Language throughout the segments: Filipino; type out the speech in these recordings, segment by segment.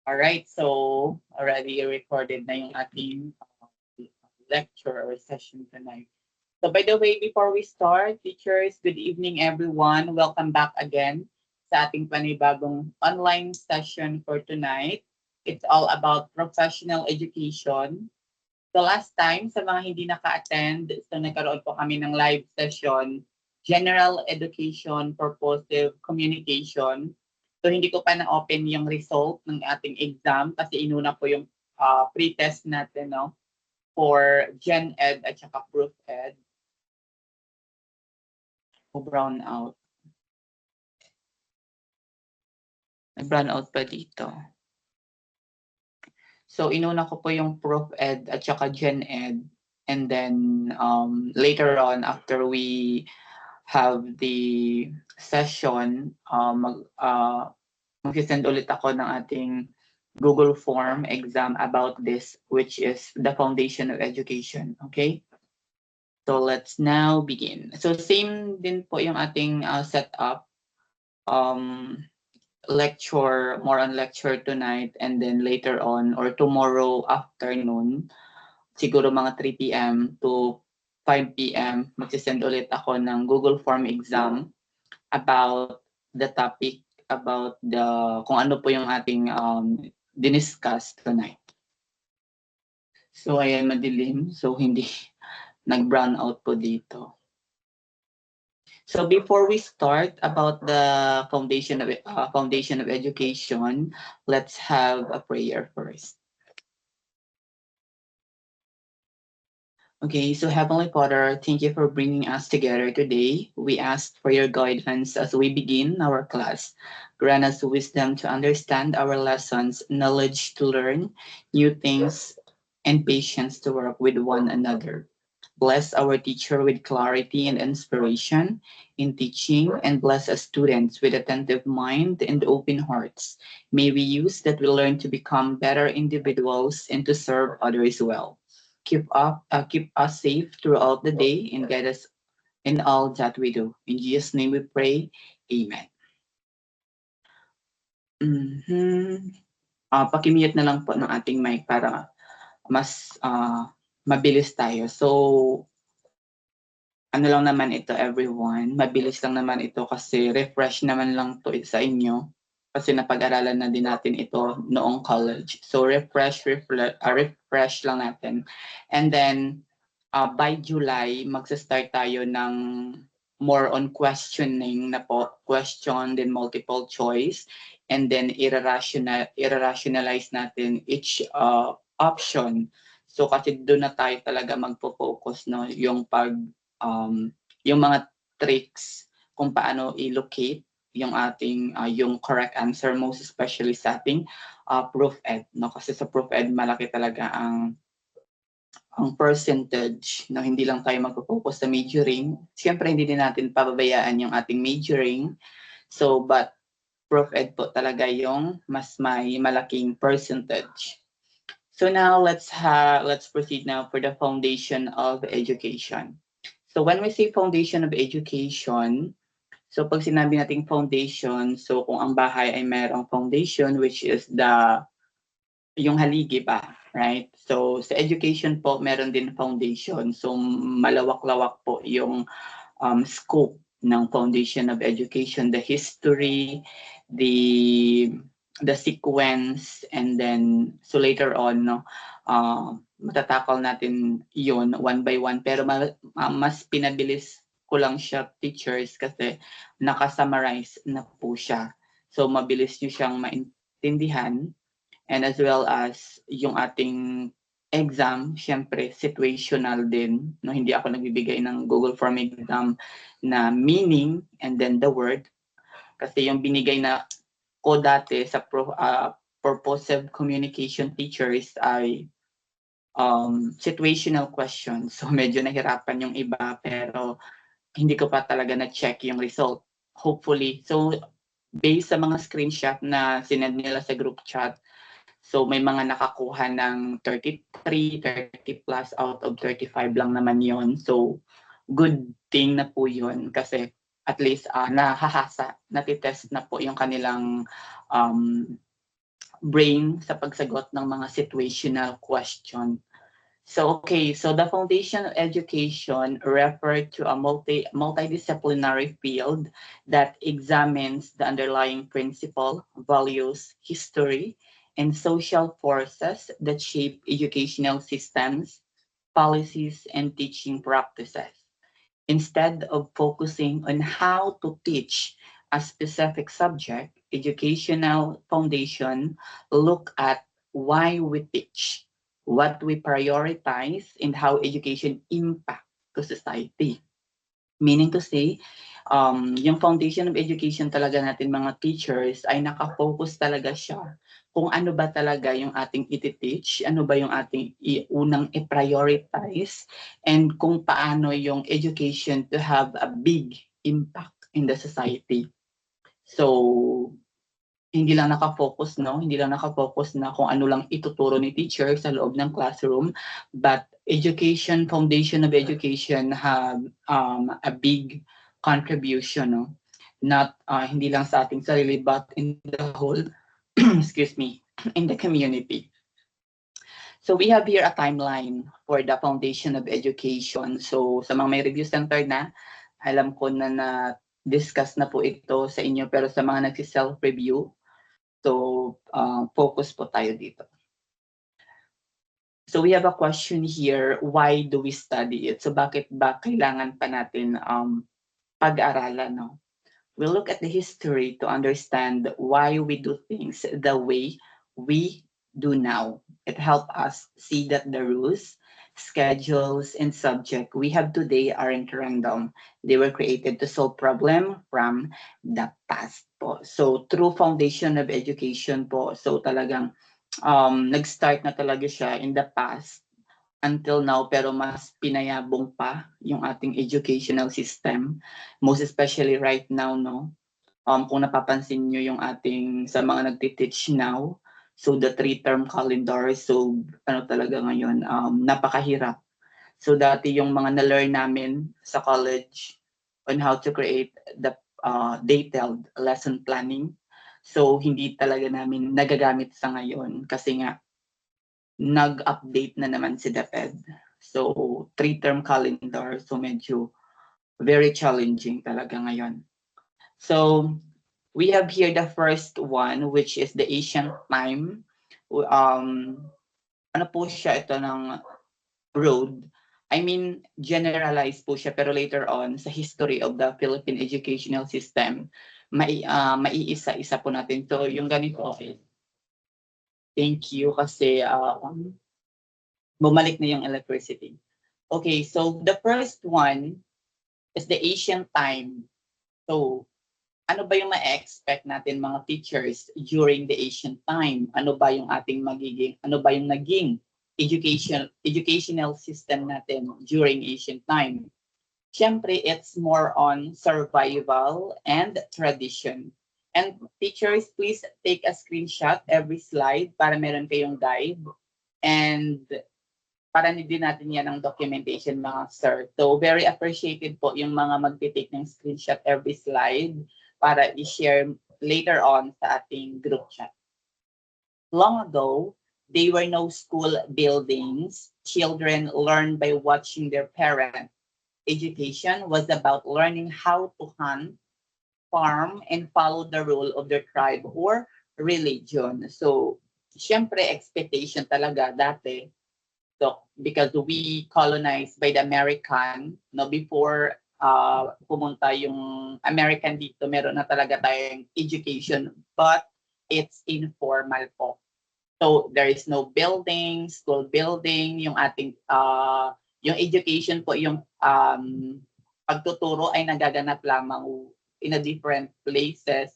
Alright, so already recorded na yung ating lecture or session tonight. So by the way, before we start, teachers, good evening everyone. Welcome back again sa ating panibagong online session for tonight. It's all about professional education. So last time, sa mga hindi naka-attend, so nagkaroon po kami ng live session, General Education Purposive Communication. So hindi ko pa na-open yung result ng ating exam kasi inuna po yung pre-test natin, no? For Gen Ed at saka Proof Ed. O brown out. Nag-brown out pa dito. So inuna ko po yung Proof Ed at saka Gen Ed. And then later on, after we have the session, mag-send ulit ako ng ating Google form exam about this, which is the foundation of education. Okay? So let's now begin. So same din po yung ating setup. Lecture, more on lecture tonight, and then later on or tomorrow afternoon, siguro mga 3 p.m. to 5 p.m. magsisend ulit ako ng Google Form exam about the topic, about the kung ano po yung ating diniscuss tonight. So ayan, madilim, so hindi nag-brown out po dito. So before we start about the foundation of education, let's have a prayer first. Okay, so Heavenly Father, thank you for bringing us together today. We ask for your guidance as we begin our class. Grant us wisdom to understand our lessons, knowledge to learn new things, and patience to work with one another. Bless our teacher with clarity and inspiration in teaching, and bless us students with attentive mind and open hearts. May we use that we learn to become better individuals and to serve others well. Keep us safe throughout the day and guide us in all that we do. In Jesus' name we pray. Amen. Pakimute na lang po ng ating mic para mas mabilis tayo. So, ano lang naman ito everyone, mabilis lang naman ito kasi refresh naman lang to sa inyo kasi napag-aralan na din natin ito noong college. So refresh lang natin. And then by July, magsa-start tayo ng more on questioning na po, question then multiple choice, and then i-rationalize natin each option. So kasi doon na tayo talaga magpo-focus, no, yung yung mga tricks kung paano i-locate yung ating yung correct answer, most especially sa ating proof ed, no, kasi sa proof ed malaki talaga ang percentage, no, hindi lang tayo magpo-focus sa majoring. Siyempre hindi din natin pababayaan yung ating majoring, so but proof ed po talaga yung mas may malaking percentage. So now let's proceed now for the foundation of education. So when we say foundation of education, so pag sinabi nating foundation, so kung ang bahay ay mayroong foundation, which is yung haligi ba, right? So sa education po, meron din foundation. So malawak-lawak po yung scope ng foundation of education, the history, the sequence, and then so later on, no, matatakal natin yun one by one, pero mas pinabilis ko lang siya, teachers, kasi nakasummarize na po siya. So mabilis nyo siyang maintindihan, and as well as yung ating exam, syempre situational din, no, hindi ako nagbibigay ng Google Form exam na meaning and then the word, kasi yung binigay na ko dati sa purposive communication teachers ay situational questions. So medyo nahirapan yung iba, pero hindi ko pa talaga na-check yung result. Hopefully. So based sa mga screenshot na sinend nila sa group chat, so may mga nakakuha ng 33, 30 plus out of 35 lang naman yon. So good thing na po yun kasi at least nahahasa, natitest na po yung kanilang brain sa pagsagot ng mga situational question. So, okay, so the foundation of education refer to a multidisciplinary field that examines the underlying principle, values, history, and social forces that shape educational systems, policies, and teaching practices. Instead of focusing on how to teach a specific subject, educational foundation look at why we teach, what we prioritize, and how education impact to society. Meaning to say, yung foundation of education talaga natin mga teachers ay nakafocus talaga siya kung ano ba talaga yung ating iti-teach, ano ba yung ating unang i-prioritize, and kung paano yung education to have a big impact in the society. So, hindi lang nakafocus, no? Hindi lang nakafocus na kung ano lang ituturo ni teacher sa loob ng classroom, but education, foundation of education have a big contribution, no? Not hindi lang sa ating sarili, but in the whole, excuse me, in the community. So we have here a timeline for the foundation of education. So sa mga may review center na, alam ko na discuss na po ito sa inyo, pero sa mga nagsi-self-review, so, focus po tayo dito. So we have a question here, why do we study it? So bakit ba kailangan pa natin pag-aralan, no? We'll look at the history to understand why we do things the way we do now. It helps us see that the rules, schedules, and subject we have today aren't random. They were created to solve problem from the past po. So through foundation of education po, so talagang nag-start na talaga siya in the past until now, pero mas pinayabong pa yung ating educational system, most especially right now, no? Kung napapansin nyo yung ating sa mga nagtiteach now, so the 3-term calendar, so ano talaga ngayon, napakahirap. So dati yung mga na-learn namin sa college on how to create the detailed lesson planning, so hindi talaga namin nagagamit sa ngayon kasi nga nag-update na naman si DepEd. So 3-term calendar, so medyo very challenging talaga ngayon. So we have here the first one, which is the ancient time. Ano po siya, ito ng road. I mean, generalized po siya, pero later on, sa history of the Philippine educational system, maiisa-isa po natin. So, yung ganito, okay. Thank you, kasi bumalik na yung electricity. Okay, so the first one is the ancient time. So, ano ba yung ma-expect natin mga teachers during the ancient time? Ano ba yung naging educational system natin during ancient time? Siyempre, it's more on survival and tradition. And teachers, please take a screenshot every slide para meron kayong guide. And para din natin yan ang documentation, mga sir. So, very appreciated po yung mga magtitake ng screenshot every slide para i-share later on sa ating group chat. Long ago, there were no school buildings. Children learned by watching their parents. Education was about learning how to hunt, farm, and follow the rule of their tribe or religion. So, syempre, expectation talaga dati. So, because we colonized by the American, no, before pumunta yung American dito, meron na talaga tayong education, but it's informal po. So, there is no building, school building, yung ating, yung education po, yung pagtuturo ay nagaganap lamang in a different places.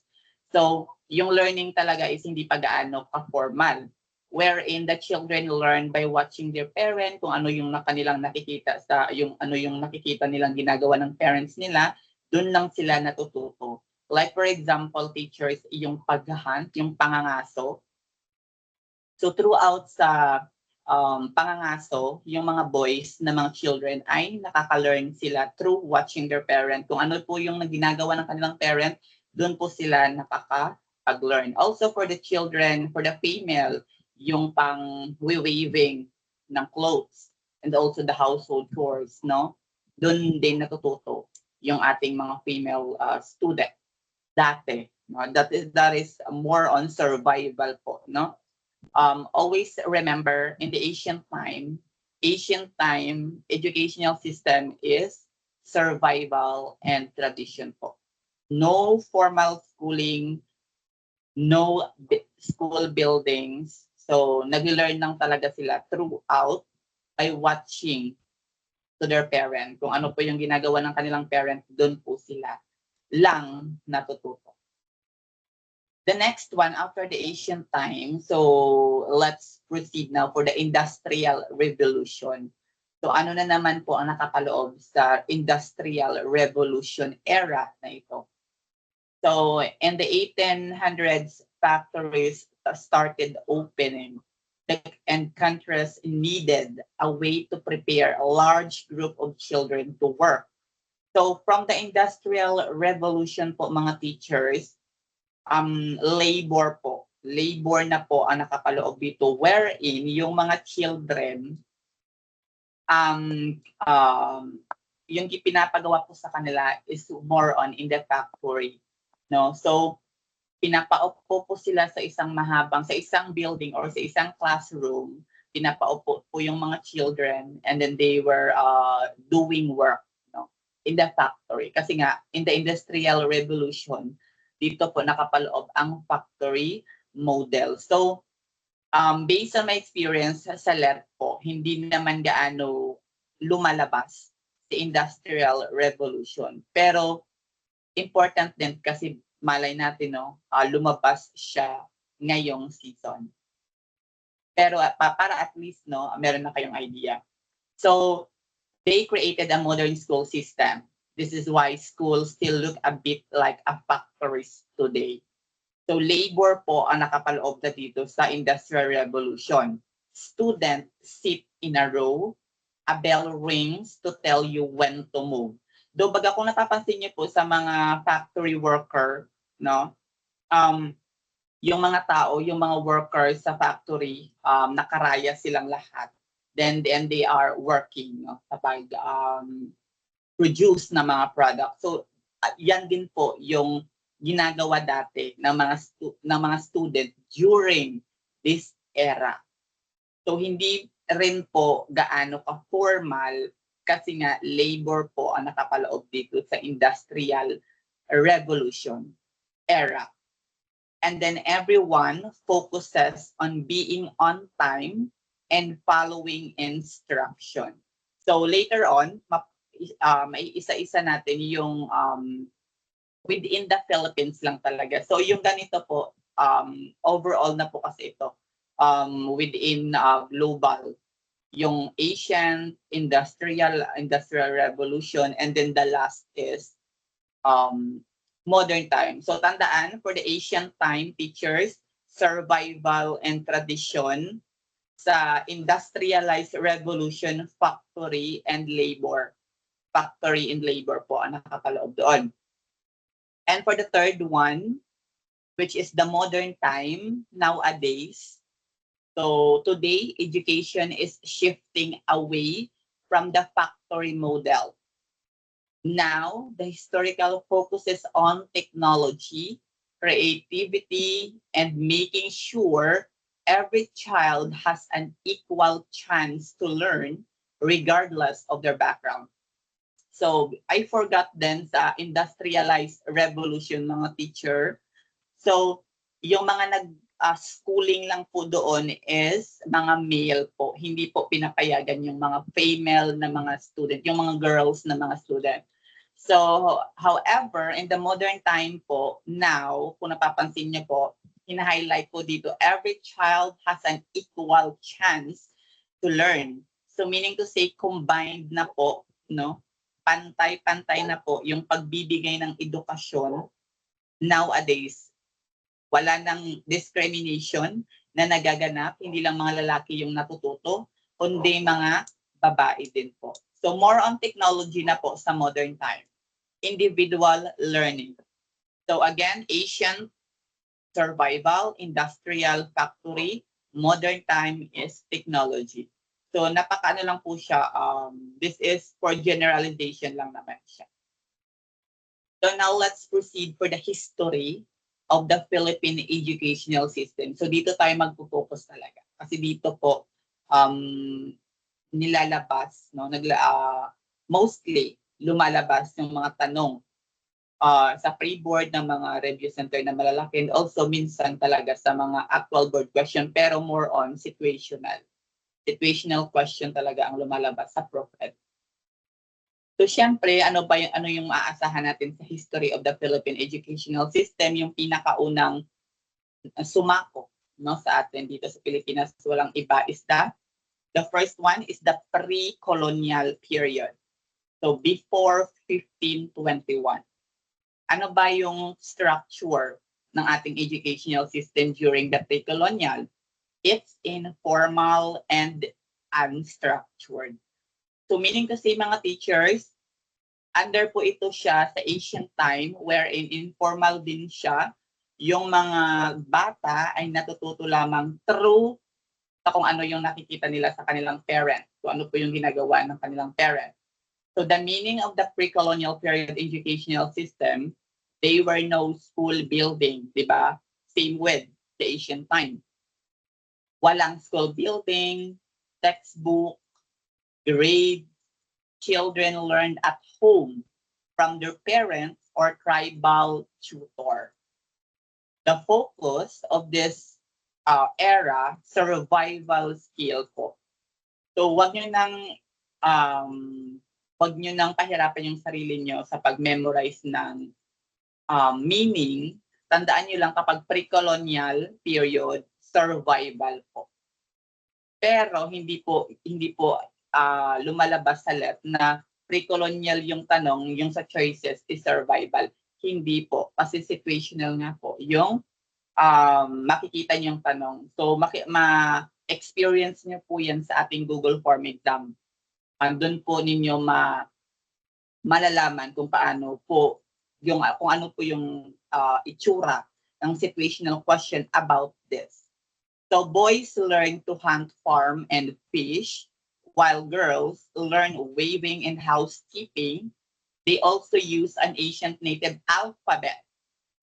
So, yung learning talaga is hindi pa gaano ka-formal, wherein the children learn by watching their parent, kung ano yung kanilang nakikita yung nakikita nilang ginagawa ng parents nila, dun lang sila natututo. Like for example, teachers, yung paghahunt, yung pangangaso. So throughout sa pangangaso, yung mga boys na mga children ay nakaka-learn sila through watching their parent. Kung ano po yung ginagawa ng kanilang parent, doon po sila pag-learn. Also for the children, for the female, yung pang weaving ng clothes and also the household chores, no? Doon din natututo yung ating mga female student dati. No? That is more on survival po, no? Always remember in the ancient time educational system is survival and tradition po. No formal schooling, no school buildings. So, nag-learn lang talaga sila throughout by watching to their parent. Kung ano po yung ginagawa ng kanilang parent, doon po sila lang natututo. The next one, after the ancient time, so let's proceed now for the Industrial Revolution. So ano na naman po ang nakapaloob sa Industrial Revolution era na ito? So in the 1800s, factories started opening and countries needed a way to prepare a large group of children to work. So from the Industrial Revolution po mga teachers, labor na po ang nakapaloob dito wherein yung mga children yung pinapagawa po sa kanila is more on in the factory, no? So pinapaupo po sila sa isang building or sa isang classroom, pinapaupo po yung mga children and then they were doing work, no, in the factory kasi nga in the Industrial Revolution dito po nakapaloob ang factory model. So, based on my experience sa LERC po, hindi naman gaano lumalabas sa Industrial Revolution. Pero, important din kasi malay natin, no, lumabas siya ngayong season. Pero para at least, no, meron na kayong idea. So, they created a modern school system. This is why schools still look a bit like a factories today. So labor po ang nakapaloob na dito sa Industrial Revolution. Students sit in a row, a bell rings to tell you when to move. Though baga kung napapansin niyo po sa mga factory worker, no, yung mga tao, yung mga workers sa factory, nakaraya silang lahat. Then they are working, no, sa produce na mga product. So yan din po yung ginagawa dati ng mga student during this era. So hindi rin po gaano ka formal kasi nga labor po ang nakapaloob dito sa Industrial Revolution era. And then everyone focuses on being on time and following instruction. So later on, may isa-isa natin yung within the Philippines lang talaga. So yung ganito po, overall na po kasi ito, within global, yung Asian Industrial Revolution, and then the last is modern time. So tandaan, for the Asian time, teachers, survival and tradition, sa industrialized revolution, factory and labor. Factory and labor po ang nakakaloob doon. And for the third one, which is the modern time nowadays, so today, education is shifting away from the factory model. Now, the historical focuses on technology, creativity, and making sure every child has an equal chance to learn regardless of their background. So, I forgot then sa industrialized revolution mga teacher. So, yung mga schooling lang po doon is mga male po. Hindi po pinapayagan yung mga female na mga student, yung mga girls na mga student. So, however, in the modern time po, now, kung napapansin niyo po, hina-highlight po dito, every child has an equal chance to learn. So, meaning to say, combined na po, no? Pantay-pantay na po yung pagbibigay ng edukasyon nowadays. Wala nang discrimination na nagaganap, hindi lang mga lalaki yung natututo, kundi mga babae din po. So more on technology na po sa modern time. Individual learning. So again, Asian survival, industrial, factory, modern time is technology. So napakaano lang po siya, this is for generalization lang naman siya. So now let's proceed for the history of the Philippine educational system. So dito tayo magpo-focus talaga. Kasi dito po nilalabas, no, mostly lumalabas yung mga tanong sa pre-board ng mga review center na malalaki, and also minsan talaga sa mga actual board question, pero more on situational. Situational question talaga ang lumalabas sa Prof.Ed. So syempre, ano yung aasahan natin sa history of the Philippine educational system, yung pinakaunang sumako, no, sa atin dito sa Pilipinas, walang iba is the first one is the pre-colonial period. So before 1521. Ano ba yung structure ng ating educational system during the pre-colonial? It's informal and unstructured. So meaning to say, mga teachers, under po ito siya sa ancient time wherein informal din siya. Yung mga bata ay natututo lamang through sa kung ano yung nakikita nila sa kanilang parents. So ano po yung ginagawa ng kanilang parents. So the meaning of the pre-colonial period educational system, they were no school building, di ba? Same with the ancient time. Walang school building, textbook, grade, children learned at home from their parents or tribal tutor. The focus of this era, survival skill po. So wag nyo nang pahirapan yung sarili nyo sa pag-memorize ng meaning. Tandaan nyo lang kapag pre-colonial period, survival po. Pero hindi po lumalabas sa left na pre-colonial yung tanong, yung sa choices is survival. Hindi po, kasi situational nga po yung makikita niyo yung tanong. So ma-experience niyo po yan sa ating Google Form exam. Doon po ninyo malalaman kung paano po kung ano po yung itsura ng situational question about this. So boys learn to hunt, farm, and fish, while girls learn weaving and housekeeping. They also use an ancient native alphabet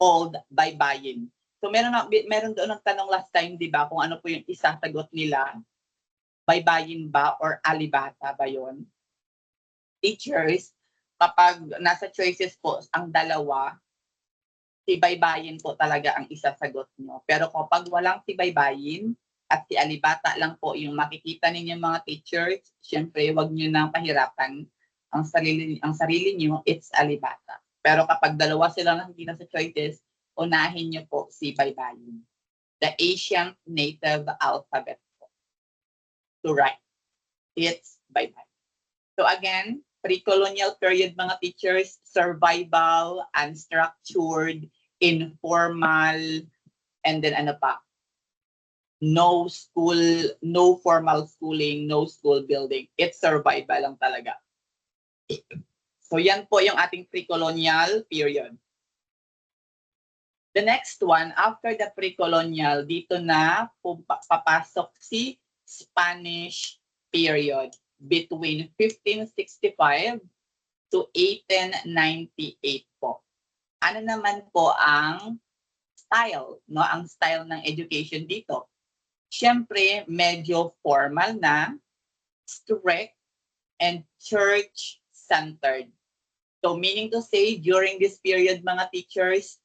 called Baybayin. So meron doon ng tanong last time, di ba, kung ano po yung isasagot nila. Baybayin ba or alibata ba yon? Teachers, kapag nasa choices po ang dalawa, si Baybayin po talaga ang isasagot nyo. Pero kapag walang si Baybayin at si alibata lang po yung makikita ninyo mga teachers, syempre wag nyo nang pahirapan ang sarili nyo, it's alibata. Pero kapag dalawa sila nakikita sa choices, unahin nyo po si Baybayin. The ancient native alphabet po. To write, it's Baybayin. So again, pre-colonial period mga teachers, survival, unstructured, informal, and then ano pa? No school, no formal schooling, no school building. It's survival lang talaga. So yan po yung ating pre-colonial period. The next one, after the pre-colonial, dito na papasok si Spanish period. Between 1565 to 1898 po. Ano naman po ang style, no? Ang style ng education dito. Siyempre, medyo formal na, strict, and church-centered. So meaning to say, during this period, mga teachers,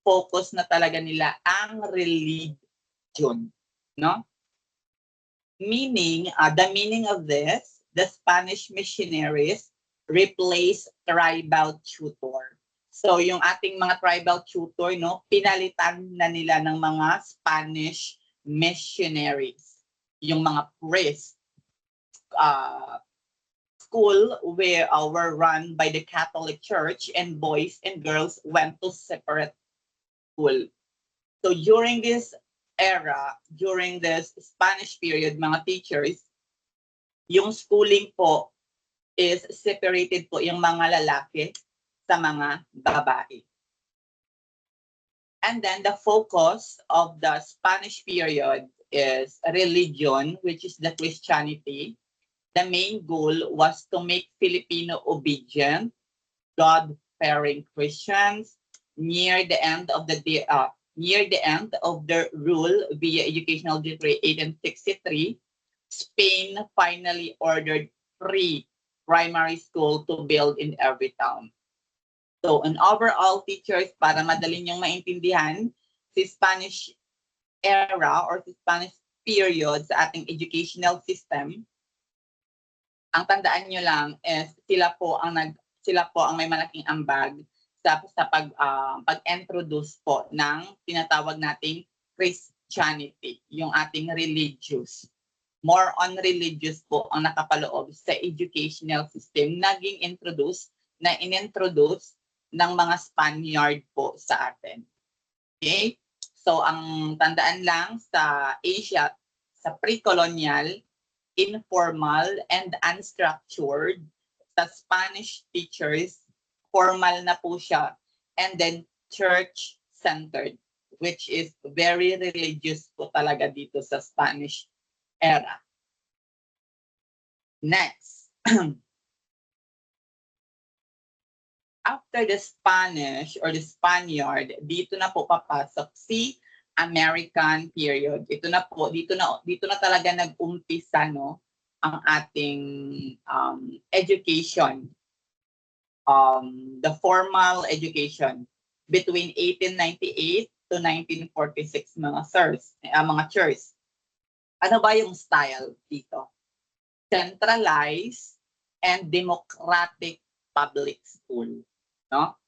focus na talaga nila ang religion, no? Meaning, the meaning of this, the Spanish missionaries replaced tribal tutor. So yung ating mga tribal tutor, no, pinalitan na nila ng mga Spanish missionaries. Yung mga priests, school were run by the Catholic Church, and boys and girls went to separate school. So during this era, during this Spanish period, mga teachers, yung schooling po is separated po yung mga lalaki sa mga babae. And then the focus of the Spanish period is religion, which is the Christianity. The main goal was to make Filipino obedient, God-fearing Christians. Near the end of their rule via Educational Decree 1863, Spain finally ordered free primary school to build in every town. So, an overall, teachers, para madali niyong maintindihan, si Spanish era or si Spanish period sa ating educational system, ang tandaan nyo lang is sila po ang may malaking ambag sa pag-introduce po ng tinatawag nating Christianity, yung ating religious. More on religious po ang nakapaloob sa educational system naging inintroduce ng mga Spaniard po sa atin. Okay? So ang tandaan lang sa Asia, sa pre-colonial, informal and unstructured, sa Spanish teachers, formal na po siya, and then church-centered, which is very religious po talaga dito sa Spanish era. Next. After the Spanish or the Spaniard, dito na po papasok si American period. Dito na talaga nag-umpisa ang ating education. The formal education between 1898 to 1946 mga church. Ano ba yung style dito? Centralized and democratic public school. No?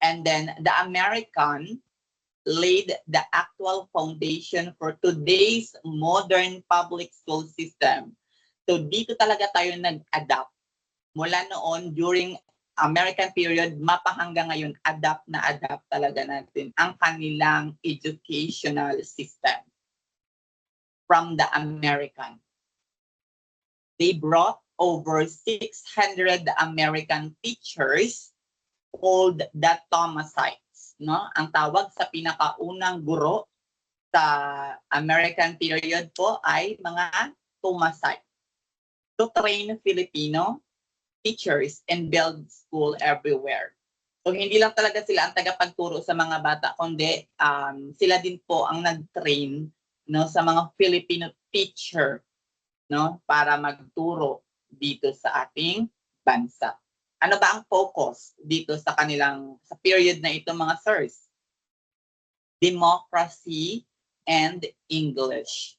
And then the American laid the actual foundation for today's modern public school system. So dito talaga tayo nag-adapt. Mula noon, during American period, hanggang ngayon, adapt talaga natin ang kanilang educational system from the American. They brought over 600 American teachers called the Thomasites. No? Ang tawag sa pinakaunang guro sa American period po ay mga Thomasites. To train Filipino teachers and build school everywhere. So hindi lang talaga sila ang tagapagturo sa mga bata, kundi sila din po ang nag-train sa mga Filipino teacher para magturo dito sa ating bansa. Ano ba ang focus dito sa period na ito, mga sirs? Democracy and English.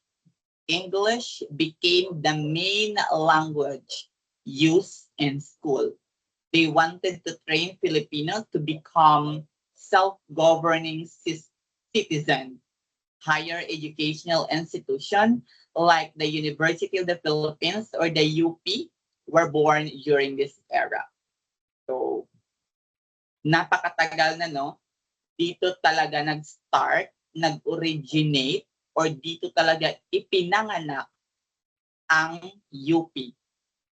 English became the main language used in school. They wanted to train Filipinos to become self-governing citizens. Higher educational institution like the University of the Philippines or the UP were born during this era. So, napakatagal na, dito talaga nag-start, nag-originate, or dito talaga ipinanganak ang UP,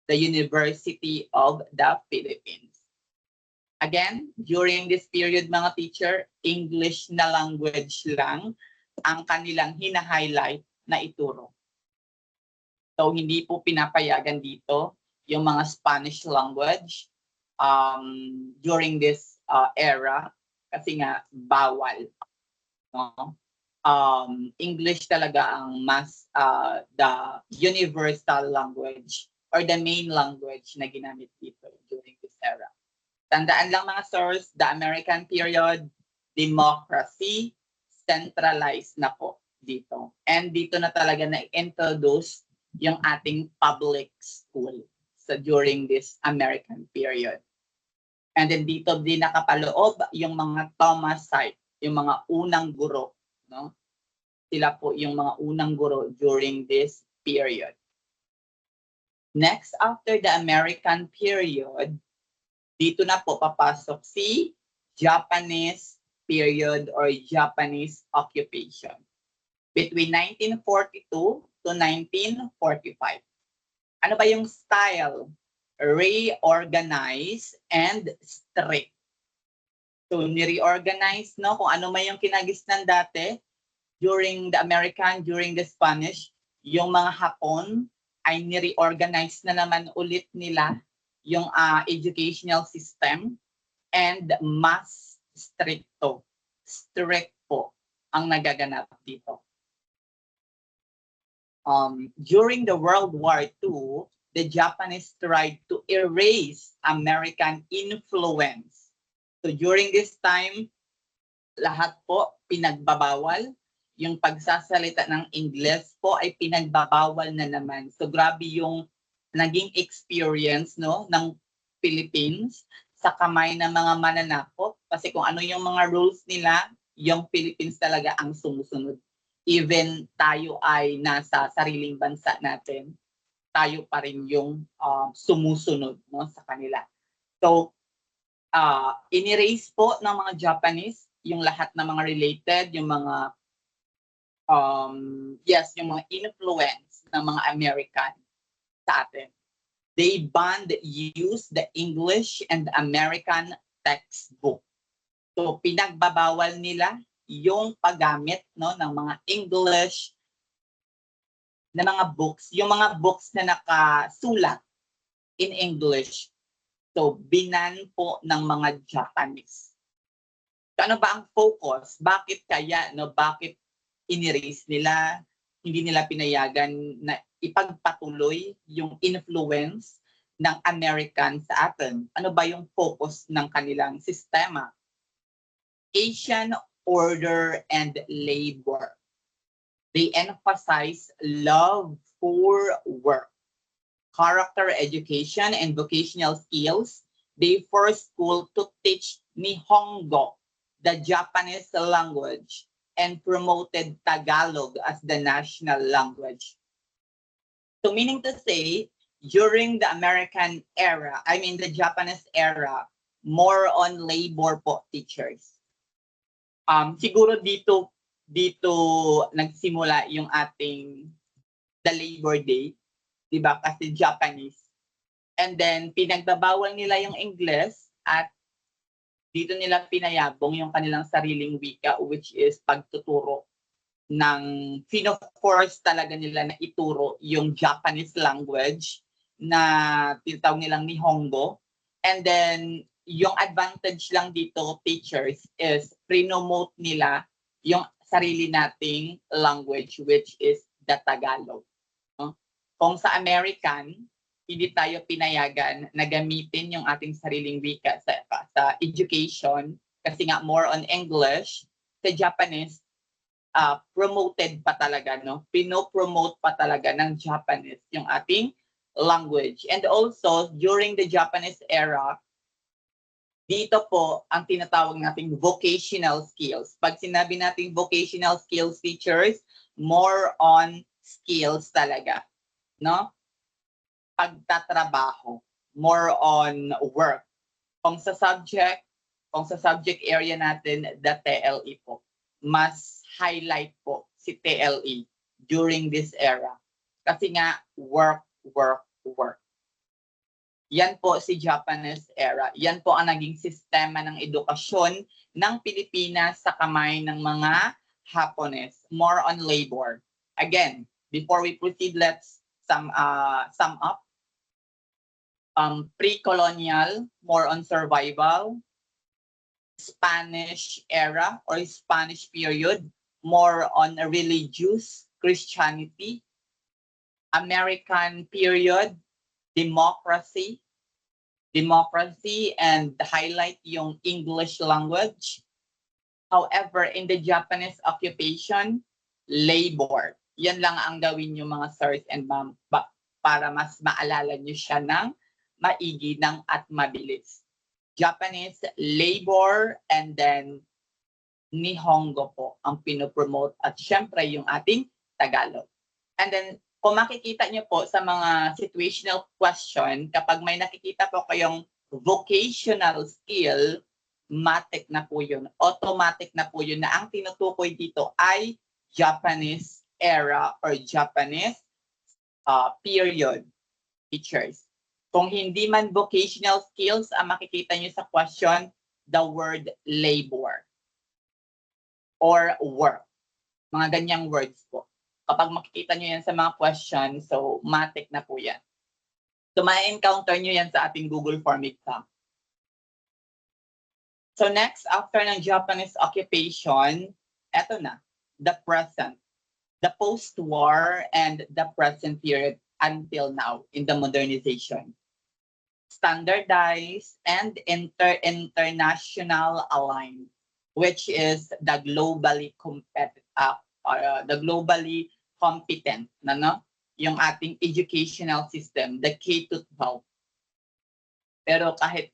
the University of the Philippines. Again, during this period, mga teacher, English na language lang ang kanilang hina-highlight na ituro. So, hindi po pinapayagan dito yung mga Spanish language during this era kasi nga bawal. No? English talaga ang the universal language or the main language na ginamit dito during this era. Tandaan lang mga sirs, the American period, democracy, centralized na po dito. And dito na talaga na-introduce yung ating public school during this American period. And then dito din nakapaloob yung mga Thomasites, yung mga unang guro. No? Sila po yung mga unang guro during this period. Next, after the American period, dito na po papasok si Japanese period or Japanese occupation. Between 1942 to 1945. Ano ba yung style? Reorganized and strict. So, ni-reorganize, no? Kung ano man yung kinagisnan dati during the American, during the Spanish, yung mga Hapon ay ni-reorganize na naman ulit nila yung educational system and mas stricto. Strict po ang nagaganap dito. During the World War II, the Japanese tried to erase American influence. So during this time, lahat po pinagbabawal. Yung pagsasalita ng Ingles po ay pinagbabawal na naman. So grabe yung naging experience, no, ng Philippines sa kamay ng mga mananakop. Kasi kung ano yung mga rules nila, yung Philippines talaga ang sumusunod. Even tayo ay nasa sariling bansa natin, tayo pa rin yung sumusunod, no, sa kanila. So, in-erase po ng mga Japanese yung lahat ng mga related, yung mga yung mga influence ng mga American sa atin. They banned use the English and American textbook. So pinagbabawal nila yung paggamit, no, ng mga English na mga books, yung mga books na nakasulat in English. So binan po ng mga Japanese. So, ano ba ang focus? Bakit kaya, no, bakit in-erase nila, hindi nila pinayagan na ipagpatuloy yung influence ng American sa atin? Ano ba yung focus ng kanilang sistema? Asian order and labor. They emphasize love for work, character education, and vocational skills. They force school to teach Nihongo, the Japanese language, and promoted Tagalog as the national language. So meaning to say, during the American era, I mean the Japanese era, more on labor po teachers. Siguro dito nagsimula yung ating the Labor Day, di ba? Kasi Japanese. And then pinagbabawal nila yung English at dito nila pinayabong yung kanilang sariling wika, which is pagtuturo ng pino-force talaga nila na ituro yung Japanese language na tinatawag nilang Nihongo. And then yung advantage lang dito, teachers, is promote nila yung sarili nating language, which is the Tagalog. No? Kung sa American, hindi tayo pinayagan na gamitin yung ating sariling wika sa education kasi nga more on English. Sa Japanese, promoted pa talaga, no? Pino-promote pa talaga ng Japanese yung ating language. And also, during the Japanese era, dito po ang tinatawag nating vocational skills. Pag sinabi nating vocational skills teachers, more on skills talaga, no? Pagtatrabaho, more on work. Kung sa subject area natin, the TLE po, mas highlight po si TLE during this era. Kasi nga, work. Yan po si Japanese era. Yan po ang naging sistema ng edukasyon ng Pilipinas sa kamay ng mga Hapones. More on labor. Again, before we proceed, let's sum up. Pre-colonial, more on survival. Spanish era or Spanish period, more on religious Christianity. American period, democracy and highlight yung English language. However, in the Japanese occupation, labor. Yan lang ang gawin nyo mga sirs and ma'am para mas maalala nyo siya ng maigi ng at mabilis. Japanese labor and then Nihongo po ang pinopromote at syempre yung ating Tagalog. And then kung makikita nyo po sa mga situational question, kapag may nakikita po kayong vocational skill, matik na po yun. Automatic na po yun na ang tinutukoy dito ay Japanese era or Japanese period teachers. Kung hindi man vocational skills ang makikita nyo sa question, the word labor or work. Mga ganyang words po. Kapag makikita nyo yan sa mga questions, so matik na po yan. So ma-encounter nyo yan sa ating Google Form exam. So next, after ng Japanese occupation, eto na, the present. The post-war and the present period until now in the modernization. Standardized and international aligned, which is the globally competent yung ating educational system, the K-12. Pero kahit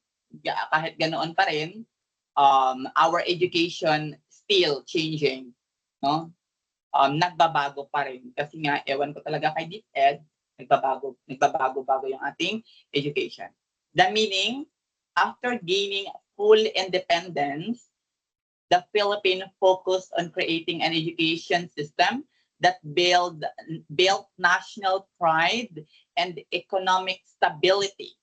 ganoon pa rin, our education still changing, no? Nagbabago pa rin kasi nga ewan ko talaga kay DepEd, nagbabago yung ating education. The meaning, after gaining full independence, the Philippines focused on creating an education system that built national pride and economic stability.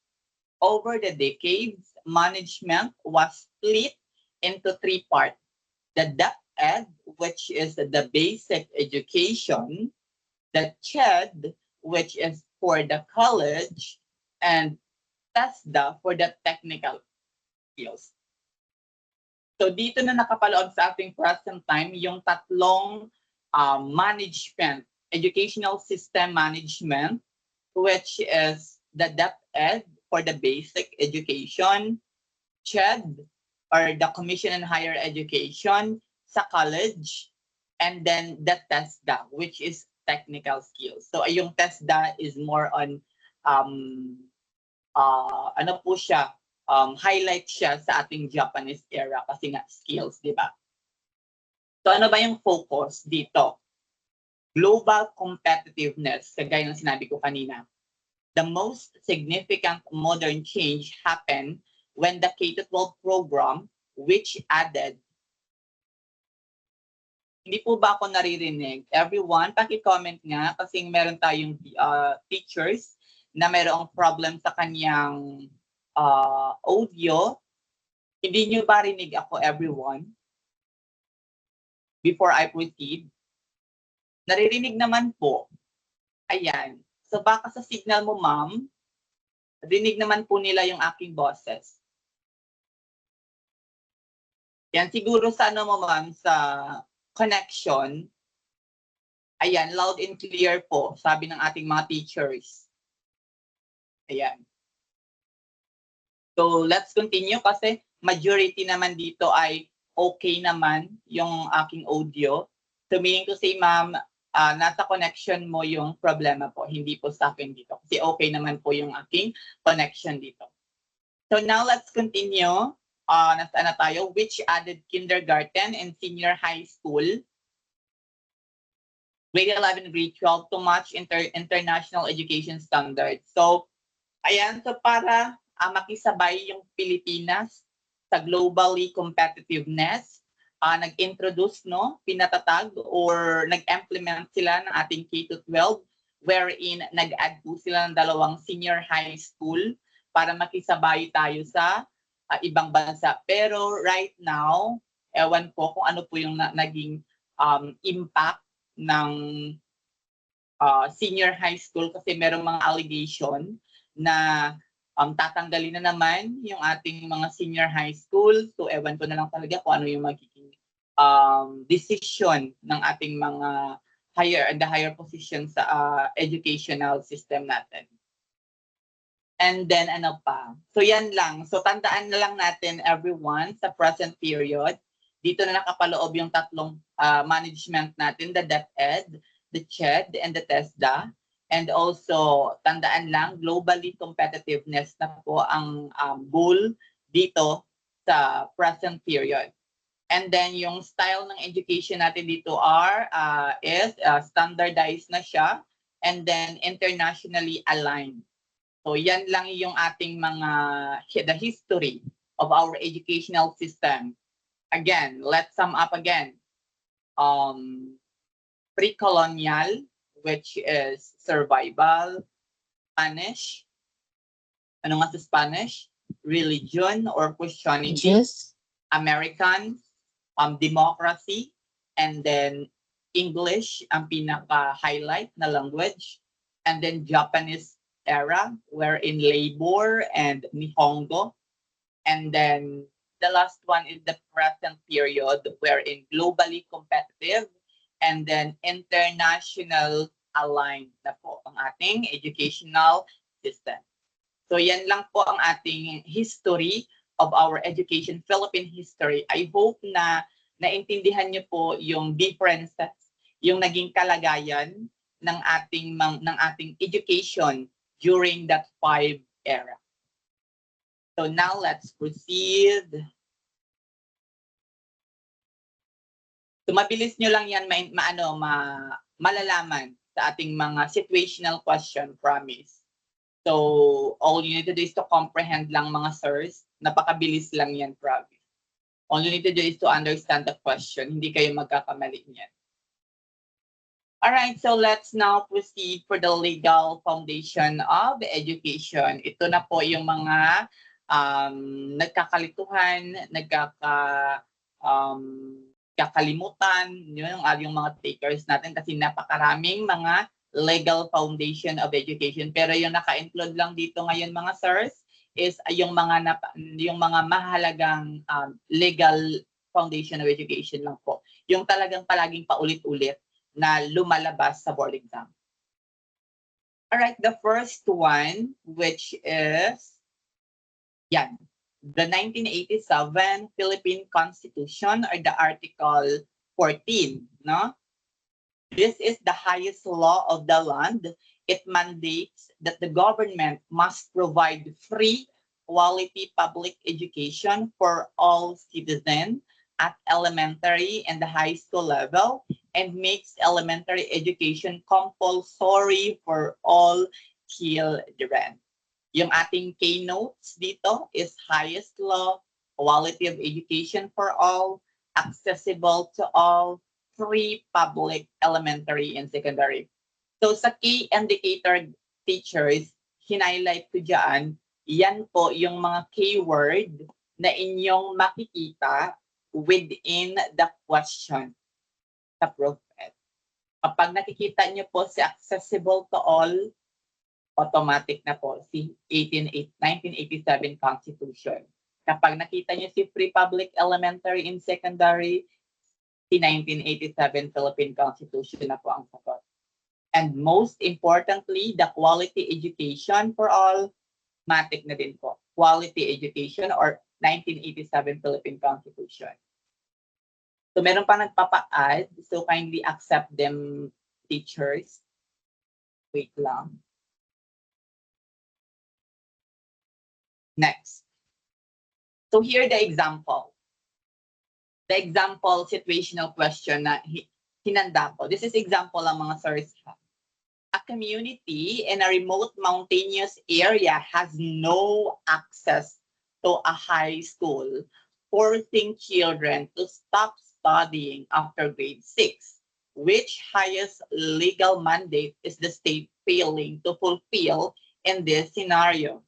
Over the decades, management was split into three parts. The DepEd, which is the basic education, the CHED, which is for the college, and TESDA for the technical skills. So dito na nakapaloob sa ating present time yung tatlong management, educational system management, which is the DepEd for the basic education, CHED or the Commission on Higher Education sa college, and then the TESDA, which is technical skills. So yung TESDA is more on highlight siya sa ating Japanese era kasi nga skills, di ba? So ano ba yung focus dito? Global competitiveness, kagaya ng sinabi ko kanina. The most significant modern change happened when the K-12 program, which added, hindi po ba ako naririnig? Everyone, paki-comment nga kasi meron tayong teachers na mayroong problem sa kanyang audio. Hindi nyo ba rinig ako, everyone? Before I proceed? Naririnig naman po. Ayan. So baka sa signal mo, ma'am, rinig naman po nila yung aking boses. Yan, siguro sa ano mo, ma'am, sa connection. Ayan, loud and clear po, sabi ng ating mga teachers. Ayan. So let's continue kasi majority naman dito ay okay naman yung aking audio. So meaning to say, ma'am, nasa connection mo yung problema po, hindi po sa akin dito. Kasi okay naman po yung aking connection dito. So now let's continue. Nasaan na tayo? Which added kindergarten and senior high school, grade 11 and grade 12 to match international education standards. So, ayan. So para makisabay yung Pilipinas sa globally competitiveness, nag-introduce, pinatatag or nag-implement sila ng ating K-12 wherein nag-add po sila ng 2 senior high school para makisabay tayo sa ibang bansa. Pero right now, ewan ko kung ano po yung naging impact ng senior high school kasi merong mga allegation na tatanggalin na naman yung ating mga senior high school. So ewan ko na lang talaga kung ano yung magiging decision ng ating mga higher position sa educational system natin. And then ano pa? So yan lang. So tandaan na lang natin, everyone, sa present period, dito na nakapaloob yung tatlong management natin, the DepEd, the CHED, and the TESDA. And also, tandaan lang, globally competitiveness na po ang goal dito sa present period. And then yung style ng education natin dito is standardized na siya, and then internationally aligned. So yan lang yung ating the history of our educational system. Again, let's sum up again. Pre-colonial, which is survival. Spanish. Ano nga sa Spanish? Religion or Christianity. American, democracy, and then English ang pinaka-highlight na language, and then Japanese era, wherein labor and Nihongo, and then the last one is the present period, wherein globally competitive, and then international aligned na po ang ating educational system. So yan lang po ang ating history of our education, Philippine history. I hope na naintindihan niyo po yung differences, yung naging kalagayan ng ating education during that 5 era. So now let's proceed. So mabilis nyo lang yan malalaman sa ating mga situational question, promise. So all you need to do is to comprehend lang mga sirs. Napakabilis lang yan, promise. All you need to do is to understand the question. Hindi kayo magkakamali niyan. Alright, so let's now proceed for the legal foundation of education. Ito na po yung mga nagkakalituhan, kakalimutan, yung mga takers natin kasi napakaraming mga legal foundation of education. Pero yung naka-include lang dito ngayon mga sirs is yung mga mahalagang legal foundation of education lang po. Yung talagang palaging paulit-ulit na lumalabas sa board exam. Alright, the first one, which is the 1987 Philippine Constitution, or the Article 14, no? This is the highest law of the land. It mandates that the government must provide free, quality public education for all citizens at elementary and the high school level, and makes elementary education compulsory for all children. Yung ating keynotes dito is highest law, quality of education for all, accessible to all, free public elementary and secondary. So sa key indicator teachers, hinighlight ko dyan, yan po yung mga keyword na inyong makikita within the question sa Prof.Ed. Kapag nakikita nyo po si accessible to all, automatic na po si 1987 Constitution. Kapag nakita nyo si Free Public Elementary and Secondary, si 1987 Philippine Constitution na po ang sagot. And most importantly, the quality education for all, matik na din po. Quality education or 1987 Philippine Constitution. So meron pa nagpapa-add, so kindly accept them, teachers. Wait lang. Next. So here the example. The example situational question na hinanda ko. This is example lang mga sirs. A community in a remote mountainous area has no access to a high school, forcing children to stop studying after grade 6. Which highest legal mandate is the state failing to fulfill in this scenario?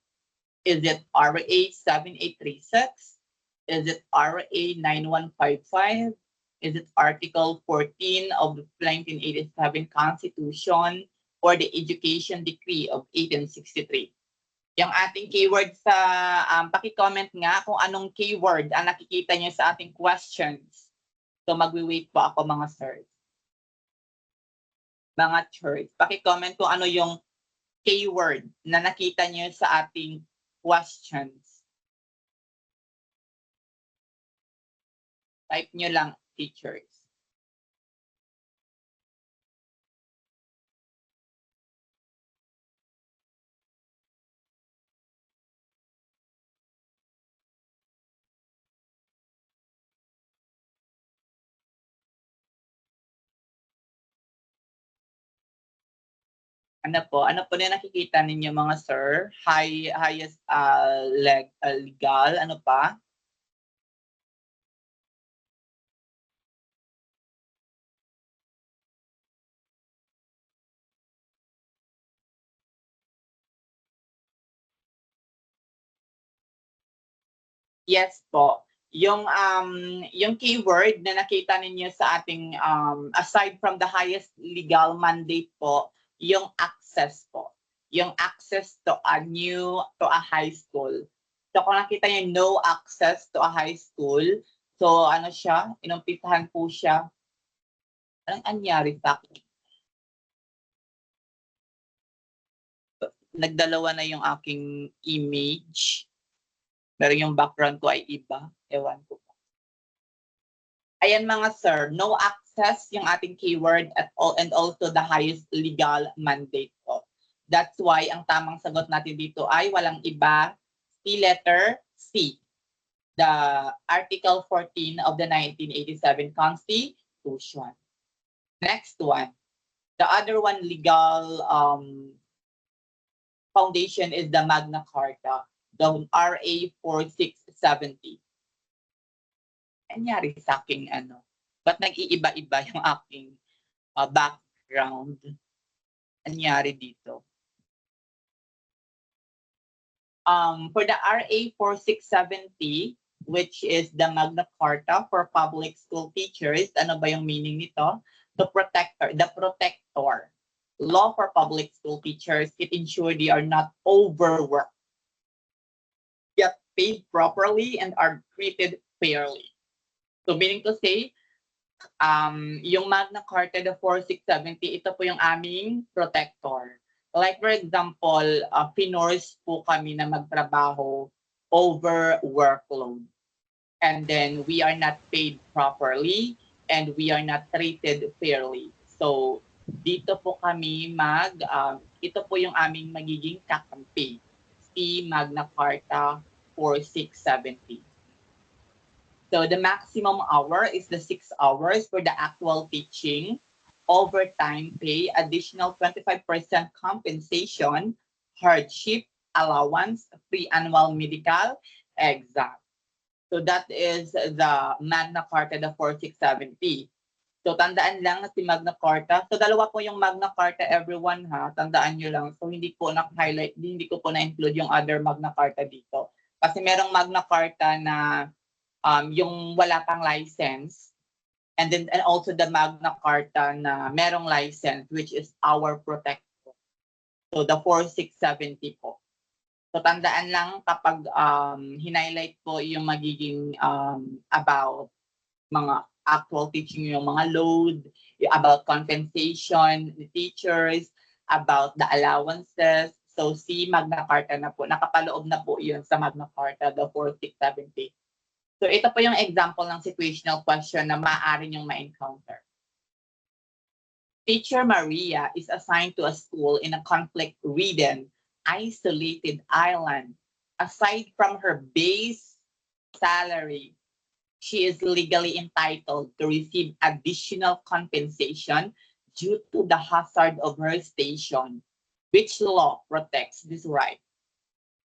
Is it RA 7836? Is it RA 9155? Is it Article 14 of the 1987 Constitution, or the Education Decree of 1863? Yung ating keyword sa, paki-comment nga kung anong keyword ang nakikita niyo sa ating questions. So magwi-wait po ako mga sirs. Mga church, paki-comment kung ano yung keyword na nakita niyo sa ating questions. Type nyo lang, teachers. Ano po na nakikita ninyo mga sir? Highest legal, ano pa? Yes po. yung keyword na nakita ninyo sa ating aside from the highest legal mandate po, yung access po. Yung access to a high school. So kung nakita niyo no access to a high school, so ano siya, inumpisahan po siya. Anong anyari sa akin? Nagdalawa na yung aking image. Pero yung background ko ay iba. Ewan ko. Ayan mga sir, no access yung ating keyword at all, and also the highest legal mandate po. That's why ang tamang sagot natin dito ay walang iba, C letter C. The Article 14 of the 1987 Constitution. Next one. The other one legal foundation is the Magna Carta, the RA 4670. Anyari sa aking ano? Ba't nag-iiba-iba yung aking background? Anyari dito? For the RA 4670, which is the Magna Carta for public school teachers, ano ba yung meaning nito? The protector. Law for public school teachers, it ensures they are not overworked, get paid properly, and are treated fairly. So meaning to say, yung Magna Carta, the 4670, ito po yung aming protector. Like for example, finors po kami na magtrabaho over workload. And then we are not paid properly and we are not treated fairly. So dito po kami ito po yung aming magiging kakampi. Si Magna Carta 4670. So the maximum hour is the 6 hours for the actual teaching, overtime pay, additional 25% compensation, hardship allowance, free annual medical exam. So that is the Magna Carta, the 4670. So tandaan lang na si Magna Carta. So dalawa po yung Magna Carta, everyone ha. Tandaan nyo lang. So hindi ko na-highlight, hindi ko po na-include yung other Magna Carta dito. Kasi merong Magna Carta na yung wala pang license. And also the Magna Carta na merong license, which is our protector. So the 4670 po. So tandaan lang kapag hinighlight po yung magiging about mga actual teaching, yung mga load, about compensation, the teachers, about the allowances. So si Magna Carta na po, nakapaloob na po yun sa Magna Carta, the 4670. So ito po yung example ng situational question na maaari niyong ma-encounter. Teacher Maria is assigned to a school in a conflict-ridden, isolated island. Aside from her base salary, she is legally entitled to receive additional compensation due to the hazard of her station. Which law protects this right?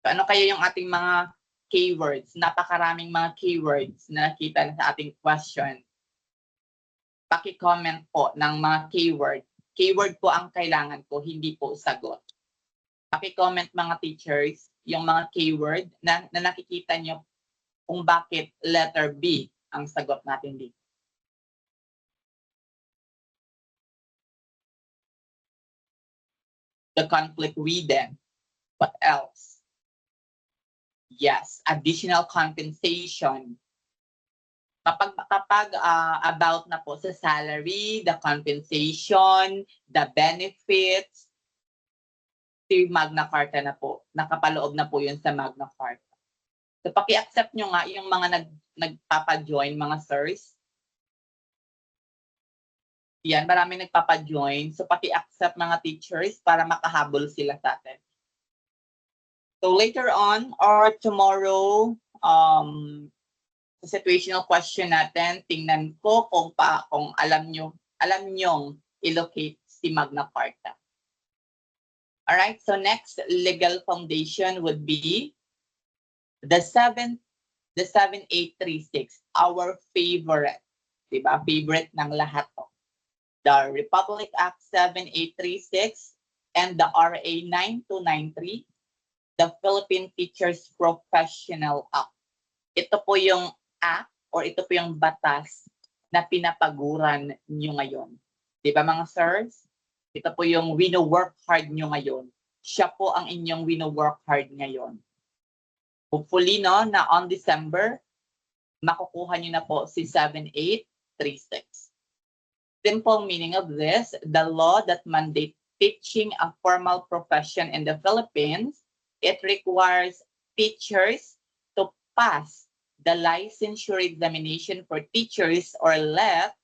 So ano kaya yung ating mga keywords? Napakaraming mga keywords na nakita na sa ating question. Paki-comment po ng mga keyword. Keyword po ang kailangan ko, hindi po sagot. Paki-comment mga teachers yung mga keyword na nakikita nyo kung bakit letter B ang sagot natin dito. The conflict ridden. What else? Yes, additional compensation. Kapag about na po sa salary, the compensation, the benefits, si Magna Carta na po. Nakapaloob na po yun sa Magna Carta. So paki-accept nyo nga yung mga nagpapa-join, mga sirs. Yan, maraming nagpapa-join. So paki-accept mga teachers para makahabol sila sa atin. So later on or tomorrow, sa situational question natin, tingnan ko kung alam nyong i-locate si Magna Carta. Alright, so next legal foundation would be the 7836, our favorite. Diba? Favorite ng lahat to. The Republic Act 7836 and the RA 9293, the Philippine Teachers Professional Act. Ito po yung act or ito po yung batas na pinapaguran nyo ngayon. Di ba mga sirs? Ito po yung wino-work hard nyo ngayon. Siya po ang inyong wino-work hard ngayon. Hopefully, no, na on December, makukuha nyo na po si 7836. Simple meaning of this, the law that mandates teaching a formal profession in the Philippines, it requires teachers to pass the licensure examination for teachers or LEP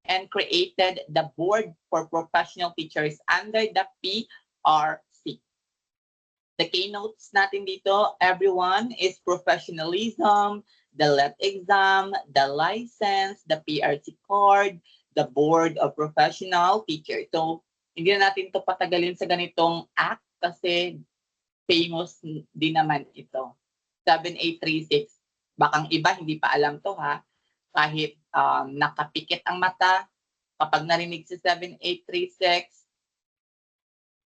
and created the Board for Professional Teachers under the PRC. The keynotes natin dito, everyone, is professionalism, the LEP exam, the license, the PRC card, the Board of Professional Teachers. So, hindi na natin ito patagalin sa ganitong act kasi famous din naman ito. 7836. Bakang iba, hindi pa alam to ha. Kahit nakapikit ang mata, kapag narinig si 7836,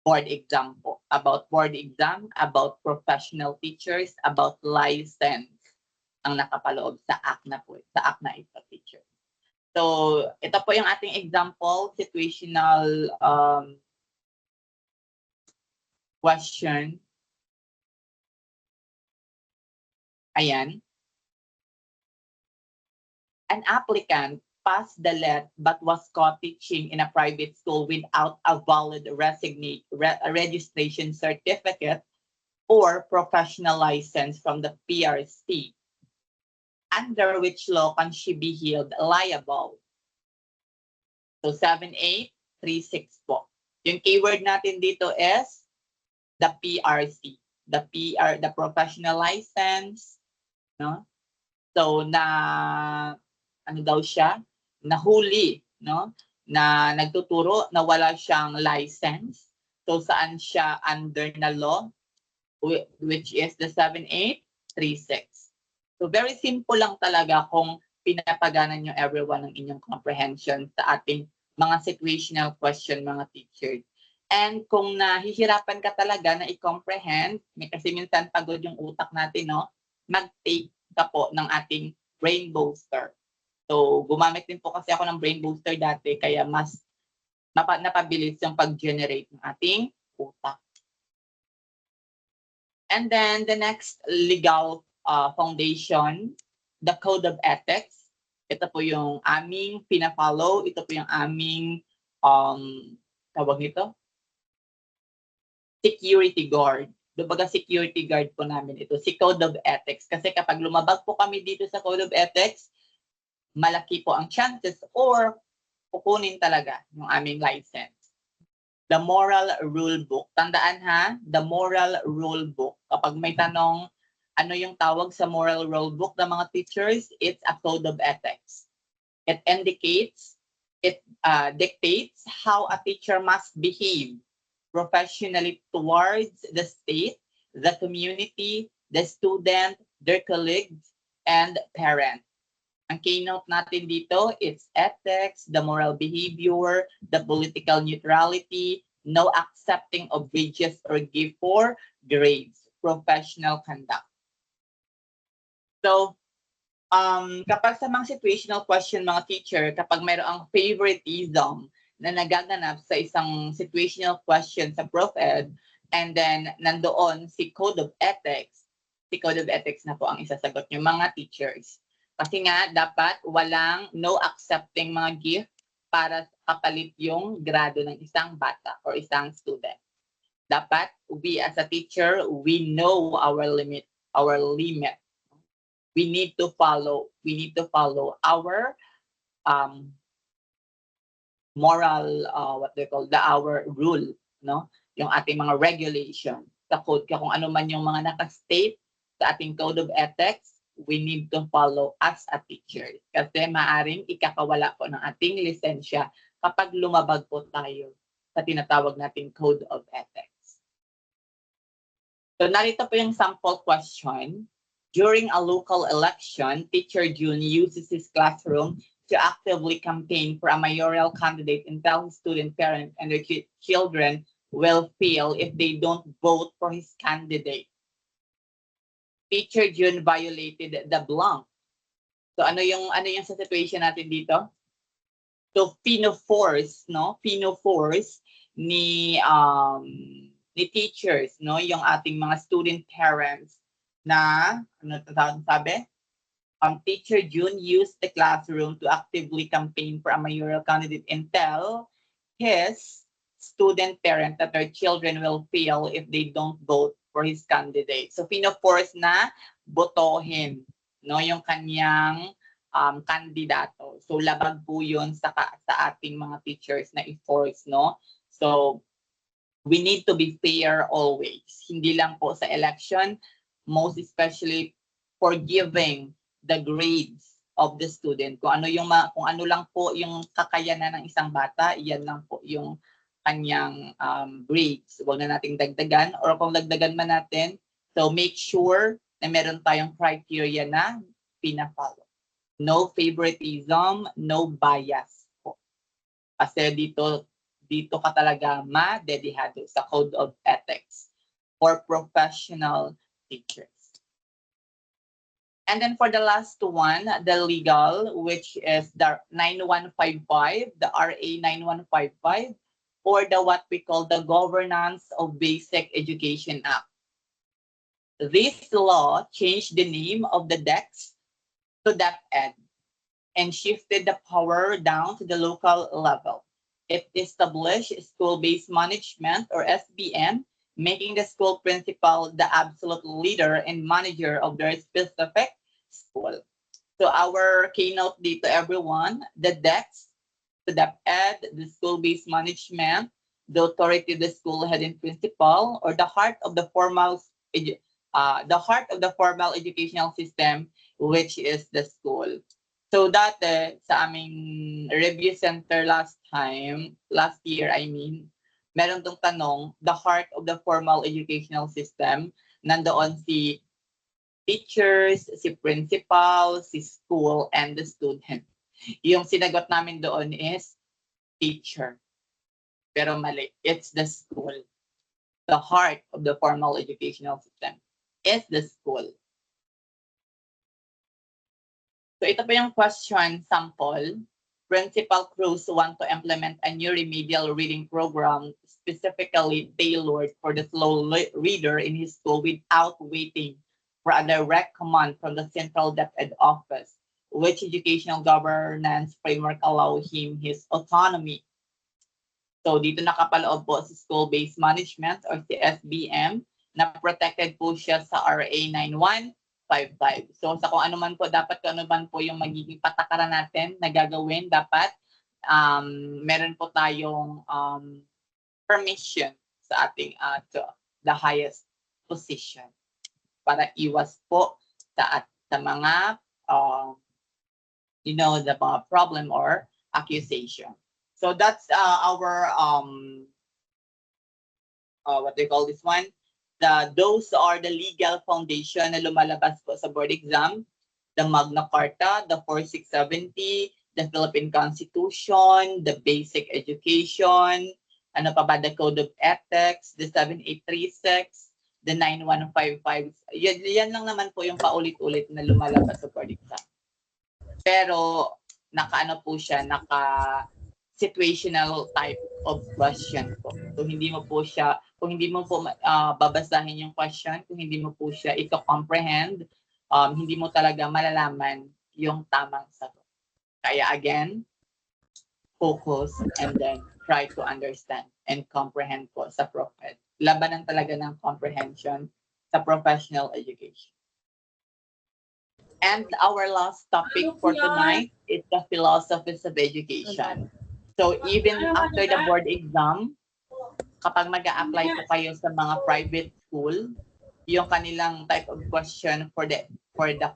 board exam po. About board exam, about professional teachers, about license ang nakapaloob sa act na po, sa act na ito, teacher. So, ito po yung ating example, situational question. Ayan. An applicant passed the LET but was caught teaching in a private school without a valid registration certificate or professional license from the PRC. Under which law can she be held liable? So 7836 po. Yung keyword natin dito is the PRC. The professional license, no? So ano daw siya? Nahuli, no? Na nagtuturo na wala siyang license. So saan siya under na law? Which is the 7836. So very simple lang talaga kung pinapaganan nyo everyone ng inyong comprehension sa ating mga situational question, mga teachers. And kung nahihirapan ka talaga na i-comprehend, kasi minsan pagod yung utak natin, no? Mag-take ka po ng ating brain booster. So, gumamit din po kasi ako ng brain booster dati, kaya mas napabilis yung pag-generate ng ating utak. And then the next legal foundation, the Code of Ethics. Ito po yung aming pina-follow. Ito po yung aming, tawag nito? Security guard. Kumbaga security guard po namin ito, si Code of Ethics. Kasi kapag lumabag po kami dito sa Code of Ethics, malaki po ang chances or kukunin talaga yung aming license. The Moral Rule Book. Tandaan ha, the Moral Rule Book. Kapag may tanong, ano yung tawag sa Moral Rule Book ng mga teachers? It's a Code of Ethics. It indicates, it dictates how a teacher must behave professionally towards the state, the community, the student, their colleagues, and parents. Ang keynote natin dito, it's ethics, the moral behavior, the political neutrality, no accepting of wages or gift for grades, professional conduct. So, kapag sa mga situational question, mga teacher, kapag mayroong favoritism na nagaganap sa isang situational question sa Prof-Ed, and then nandoon si Code of Ethics, si Code of Ethics na po ang isasagot nyo, mga teachers. Kasi nga, dapat walang no accepting mga gift para kapalit yung grado ng isang bata or isang student. Dapat, we as a teacher, we know our limit. We need to follow our moral, what they call, our rule, no? Yung ating mga regulation sa code, kung ano man yung mga naka-state sa ating Code of Ethics, we need to follow as a teacher. Kasi maaring ikakawala po ng ating lisensya kapag lumabag po tayo sa tinatawag nating Code of Ethics. So narito po yung sample question. During a local election, Teacher June uses his classroom to actively campaign for a mayoral candidate and tell his student parents and their children will feel if they don't vote for his candidate. Teacher June violated the blank. So ano yung sa situation natin dito? So pino-force, no? Pino-force ni teachers, no? Yung ating mga student parents na ano sabi? Teacher June used the classroom to actively campaign for a mayoral candidate and tell his student parent that their children will fail if they don't vote for his candidate. So pino-force na botohin, no, yung kanyang kandidato. So labag po 'yun sa ating mga teachers na i-force, no. So we need to be fair always. Hindi lang po sa election, most especially for giving the grades of the student. Kung ano lang po yung kakayanan ng isang bata, iyan lang po yung kanyang grades. Huwag na nating dagdagan, or kung dagdagan man natin, so make sure na meron tayong criteria na pina-follow. No favoritism, no bias po. Kasi dito ka talaga madedihado sa Code of Ethics for professional teachers. And then for the last one, the legal, which is the 9155, the RA 9155, or the what we call the Governance of Basic Education Act. This law changed the name of the DEX to DepEd and shifted the power down to the local level. It established school-based management, or SBM, making the school principal the absolute leader and manager of their specific school. So our keynote dito, everyone, the DEX, the DepEd, the school-based management, the authority of the school head and principal, or the heart of the formal educational system, which is the school. So dati sa aming review center last year, meron tong tanong, the heart of the formal educational system, nandoon si teachers, si principal, si school, and the student. Yung sinagot namin doon is teacher. Pero mali, it's the school. The heart of the formal educational system is the school. So ito pa yung question sample. Principal Cruz want to implement a new remedial reading program specifically tailored for the slow reader in his school without waiting for a direct command from the Central DepEd office. Which educational governance framework allow him his autonomy? So dito nakapaloob po si school-based management or si SBM na protected po siya sa RA 9155. So sa kung ano man po yung magiging patakaran natin na gagawin, dapat meron po tayong permission sa ating to the highest position para iwas po sa mga the mga problem or accusation. So that's our what they call this one. Those are the legal foundation na lumalabas po sa board exam. The Magna Carta, the 4670, the Philippine Constitution, the Basic Education, ano pa ba, the Code of Ethics, the 7836, the 9155. Yan lang naman po yung paulit-ulit na lumalabas sa board exam. Pero naka situational type of question po. So hindi mo po babasahin yung question, kung hindi mo po siya ito-comprehend, hindi mo talaga malalaman yung tamang sagot. Kaya again, focus and then try to understand and comprehend po sa Prof-Ed. Labanan talaga ng comprehension sa professional education. And our last topic for tonight is the philosophies of education. So even after the board exam, kapag mag-a-apply po kayo sa mga private school, yung kanilang type of question for the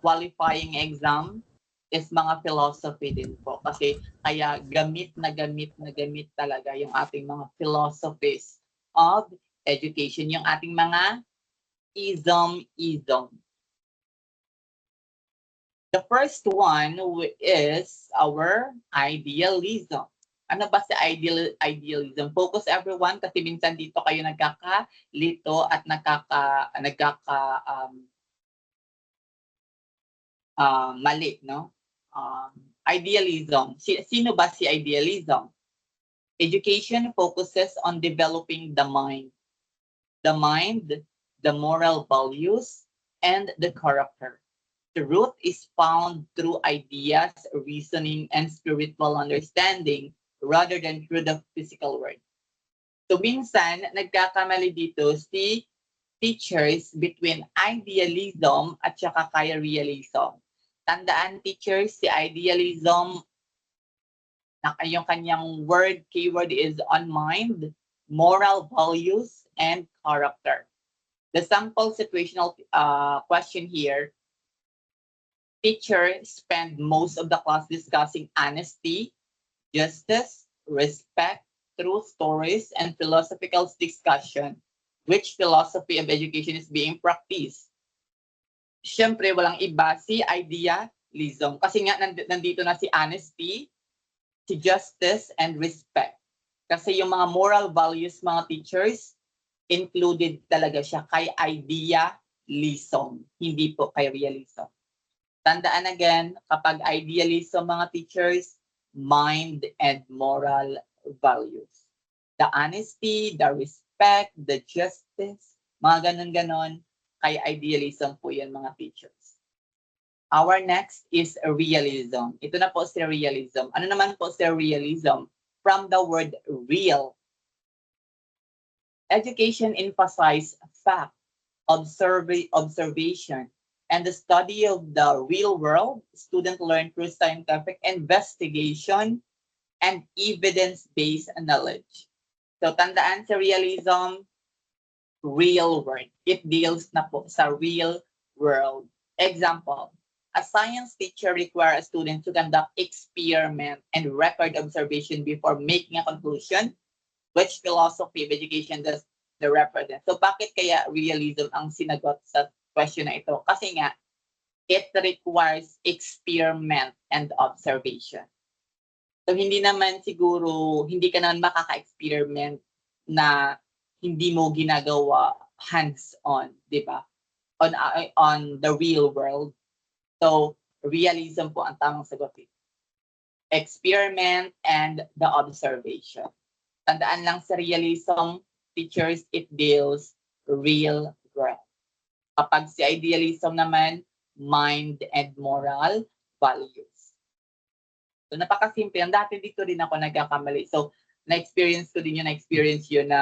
qualifying exam is mga philosophy din po. Kasi kaya gamit talaga yung ating mga philosophies of education, yung ating mga ism. The first one is our idealism. Ano ba si idealism? Focus everyone, kasi minsan dito kayo nagkakalito at mali, no? Idealism. Sino ba si idealism? Education focuses on developing the mind, the moral values, and the character. The root is found through ideas, reasoning, and spiritual understanding rather than through the physical world. So minsan, nagkakamali dito si teachers between idealism at saka kaya realism. Tandaan teachers, si idealism, yung kanyang keyword is on mind, moral values, and character. The sample situational question here, teacher spend most of the class discussing honesty, justice, respect, true stories, and philosophical discussion. Which philosophy of education is being practiced? Siyempre, walang iba si idealism. Kasi nga, nandito na si honesty, si justice, and respect. Kasi yung mga moral values, mga teachers, included talaga siya kay idealism, hindi po kay realism. Tandaan again, kapag idealism mga teachers, mind and moral values. The honesty, the respect, the justice, mga ganon-ganon, kay idealism po yan mga teachers. Our next is realism. Ito na po si realism. Ano naman po si realism? From the word real. Education emphasizes fact, observation, and the study of the real world. Students learn through scientific investigation and evidence-based knowledge. So tandaan sa realism, real world. It deals na po sa real world. Example, a science teacher requires a student to conduct experiment and record observation before making a conclusion. Which philosophy of education does the represent? So bakit kaya realism ang sinagot sa question na ito? Kasi nga, it requires experiment and observation. So hindi naman siguro, hindi ka naman makaka-experiment na hindi mo ginagawa hands-on, di ba? On the real world. So realism po ang tamang sagot. Experiment and the observation. Tandaan lang sa realism, teachers, it deals real world. Kapag si idealism naman, mind and moral values. So napakasimple. Ang dati dito din ako nagkakamali. So na-experience ko din yun na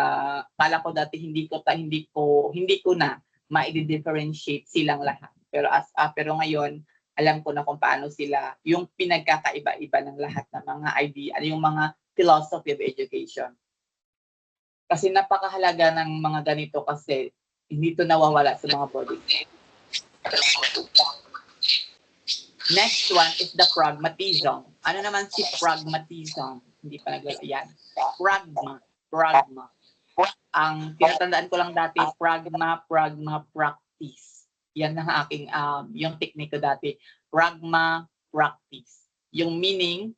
kala ko dati hindi ko na ma-differentiate silang lahat. Pero ngayon, alam ko na kung paano sila yung pinagkakaiba-iba ng lahat ng mga idea, yung mga philosophy of education. Kasi napakahalaga ng mga ganito kasi hindi ito nawawala sa mga body. Next one is the pragmatism. Ano naman si pragmatism? Hindi pa yan. Pragma. Ang tinatandaan ko lang dati, pragma, practice. Yan ang aking, yung technique ko dati. Pragma, practice. Yung meaning,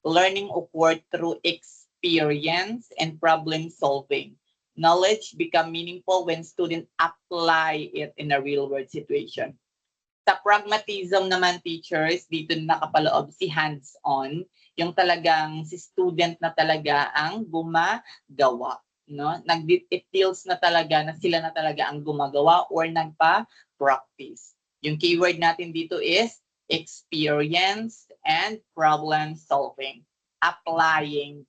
learning occurred through experience and problem solving. Knowledge become meaningful when students apply it in a real world situation. Sa pragmatism naman teachers, dito nakapaloob si hands-on, yung talagang si student na talaga ang gumagawa. No? It feels na talaga na sila na talaga ang gumagawa or nagpa-practice. Yung keyword natin dito is experience and problem solving. Applying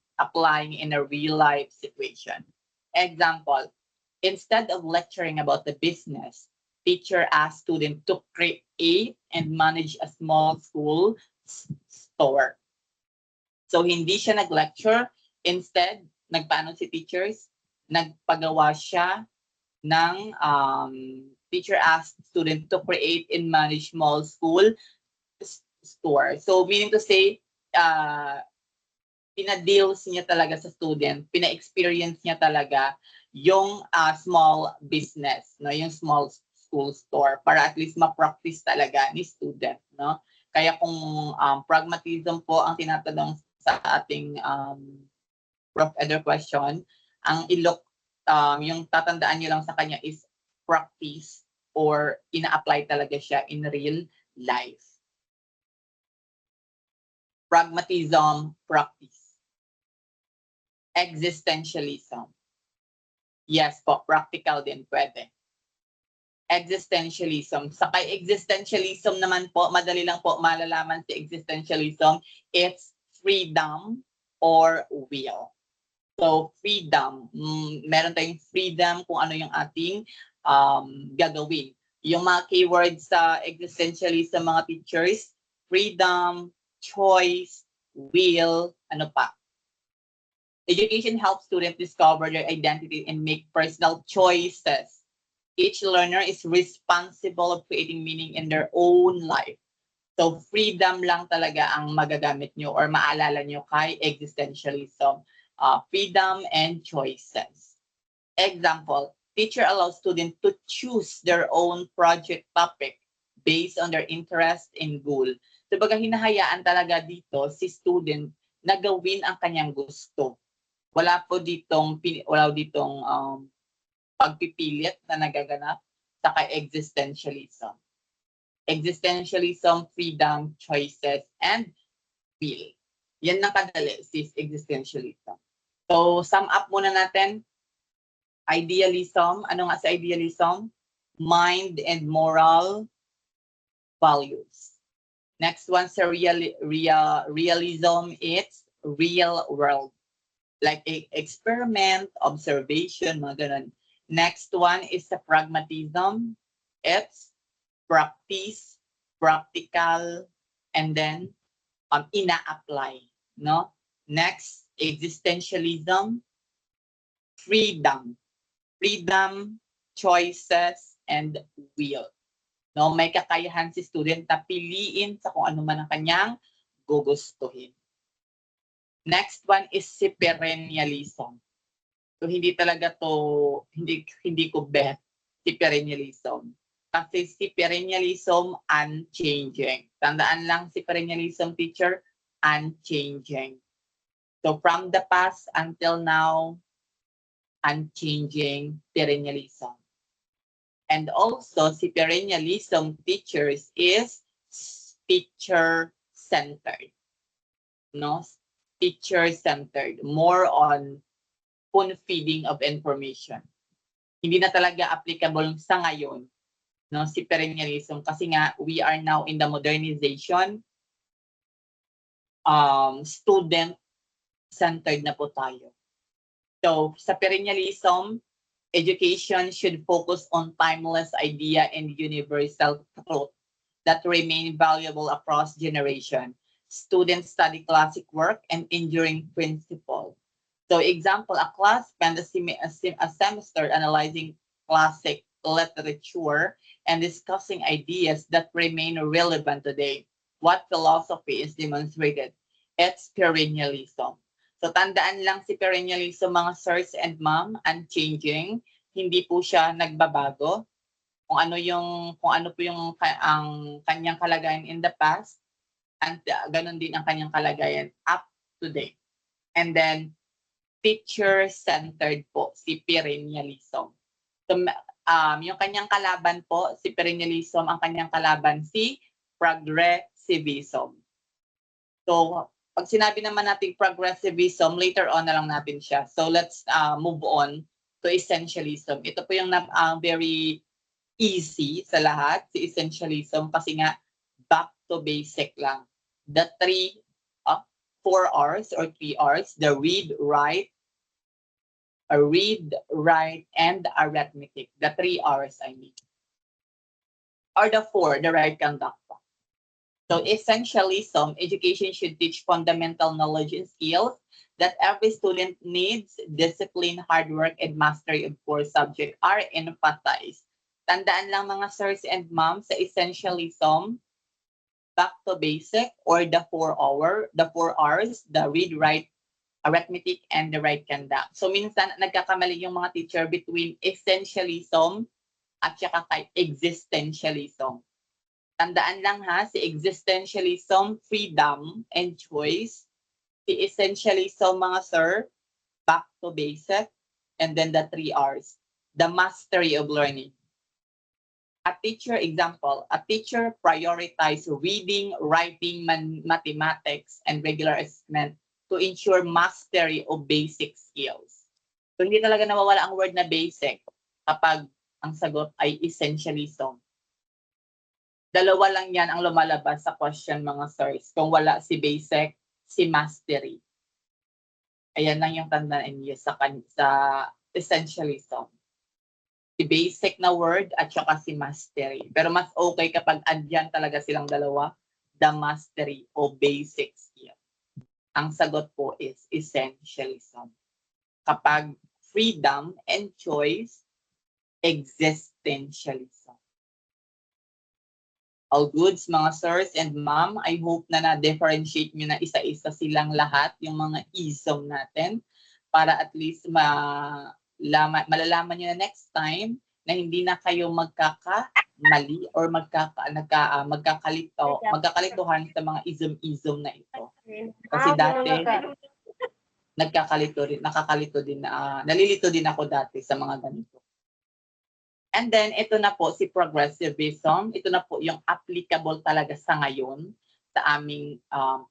in a real life situation. Example, instead of lecturing about the business, teacher asked students to create and manage a small school store. So hindi siya nag-lecture, instead, nagpaano si teachers? Nagpagawa siya ng teacher asked students to create and manage small school store. So meaning to say, pina-deals niya talaga sa student, pina-experience niya talaga yung small business, no, yung small school store para at least ma-practice talaga ni student, no? Kaya kung pragmatism po ang tinatanong sa ating Prof. Eder question, ang yung tatandaan niyo lang sa kanya is practice or ina-apply talaga siya in real life. Pragmatism, practice. Existentialism. Yes po, practical din pwede. Existentialism. Sa kay existentialism naman po, madali lang po malalaman si existentialism. It's freedom or will. So, freedom. Meron tayong freedom kung ano yung ating gagawin. Yung mga keywords sa existentialism, mga teachers, freedom, choice, will, ano pa. Education helps students discover their identity and make personal choices. Each learner is responsible of creating meaning in their own life. So freedom lang talaga ang magagamit nyo or maalala nyo kay existentialism. Freedom and choices. Example, teacher allows students to choose their own project topic based on their interest and goal. So baga hinahayaan talaga dito si student na gawin ang kanyang gusto. Wala ditong pagpipilit na nagaganap sa existentialism. Existentialism, freedom, choices, and will. Yan lang kadali, sis, existentialism. So, sum up muna natin. Idealism. Ano nga sa idealism? Mind and moral values. Next one sa realism, it's real world. Like experiment, observation, mga ganun. Next one is the pragmatism. It's practice, practical, and then ina-apply. No? Next, existentialism, freedom. Freedom, choices, and will. No? May kakayahan si student na piliin sa kung ano man ang kanyang gugustuhin. Next one is si perennialism. So hindi talaga to, hindi ko bet si perennialism. Kasi si perennialism, unchanging. Tandaan lang si perennialism, teacher, unchanging. So from the past until now, unchanging perennialism. And also, si perennialism, teachers, is teacher-centered. No? Teacher-centered. More on spoon-feeding of information. Hindi na talaga applicable sa ngayon, no, si perennialism, kasi nga we are now in the modernization, student-centered na po tayo. So sa perennialism, education should focus on timeless idea and universal truth that remain valuable across generation. Students study classic work and enduring principles. So example, a class spent a semester analyzing classic literature and discussing ideas that remain relevant today. What philosophy is demonstrated? It's perennialism. So tandaan lang si perennialism, mga sirs and ma'am, unchanging. Hindi po siya nagbabago. Kung ano po yung ang kanyang kalagayan in the past, and ganun din ang kanyang kalagayan up to date. And then teacher-centered po si perennialism. So, yung kanyang kalaban po, si perennialism, ang kanyang kalaban si progressivism. So, pag sinabi naman natin progressivism, later on na lang natin siya. So, let's move on to essentialism. Ito po yung very easy sa lahat, si essentialism, kasi nga back to basic lang. The 4 R's or 3 R's, the read, write, and arithmetic. The 3 R's, I mean. Or the 4, the right conduct. So essentialism, education should teach fundamental knowledge and skills that every student needs. Discipline, hard work, and mastery of core subject are emphasized. Tandaan lang mga sirs and moms, sa essentialism, back to basic, or the 4 R's, the read, write, arithmetic, and the right conduct. So minsan nagkakamali yung mga teacher between essentialism at saka kay existentialism. Tandaan lang ha, si existentialism, freedom and choice. Si essentialism, mga sir, back to basic. And then the 3 R's, the mastery of learning. A teacher, example, a teacher prioritize reading, writing, mathematics, and regular assessment to ensure mastery of basic skills. So hindi talaga nawawala ang word na basic kapag ang sagot ay essentialism. Dalawa lang yan ang lumalabas sa question, mga sirs. Kung wala si basic, si mastery. Ayan lang yung tandaan niyo sa essentialism. Si basic na word at saka si mastery. Pero mas okay kapag andyan talaga silang dalawa, the mastery o basic skill. Ang sagot po is essentialism. Kapag freedom and choice, existentialism. All goods, mga sirs and ma'am, I hope na na-differentiate nyo na isa-isa silang lahat, yung mga ism natin, para at least malalaman nyo na next time na hindi na kayo magkakamali or magkakalituhan sa mga ism-ism na ito. Kasi dati, nalilito din ako dati sa mga ganito. And then, ito na po si progressivism. Ito na po yung applicable talaga sa ngayon sa aming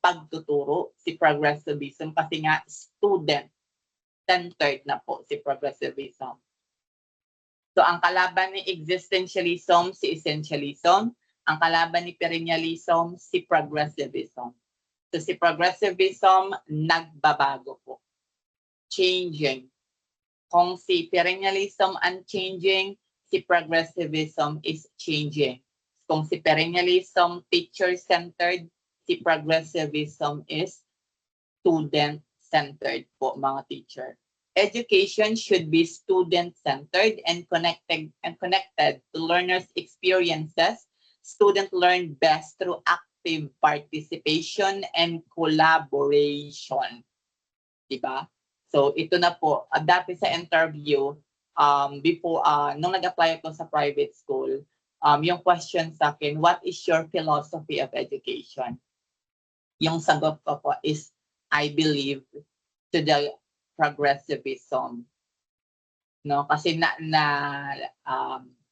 pagtuturo, si progressivism, kasi nga student-centered na po si progressivism. So, ang kalaban ni existentialism, si essentialism. Ang kalaban ni perennialism, si progressivism. So, si progressivism, nagbabago po. Changing. Kung si perennialism unchanging, si progressivism is changing. Kung si perennialism teacher-centered, si progressivism is student-centered po, mga teacher. Education should be student-centered and connected to learners' experiences. Students learn best through active participation and collaboration. Diba? So ito na po, dati sa interview, nung nag-apply ako sa private school, yung question sa akin, what is your philosophy of education? Yung sagot ko po is, I believe to the progressivism. No? Kasi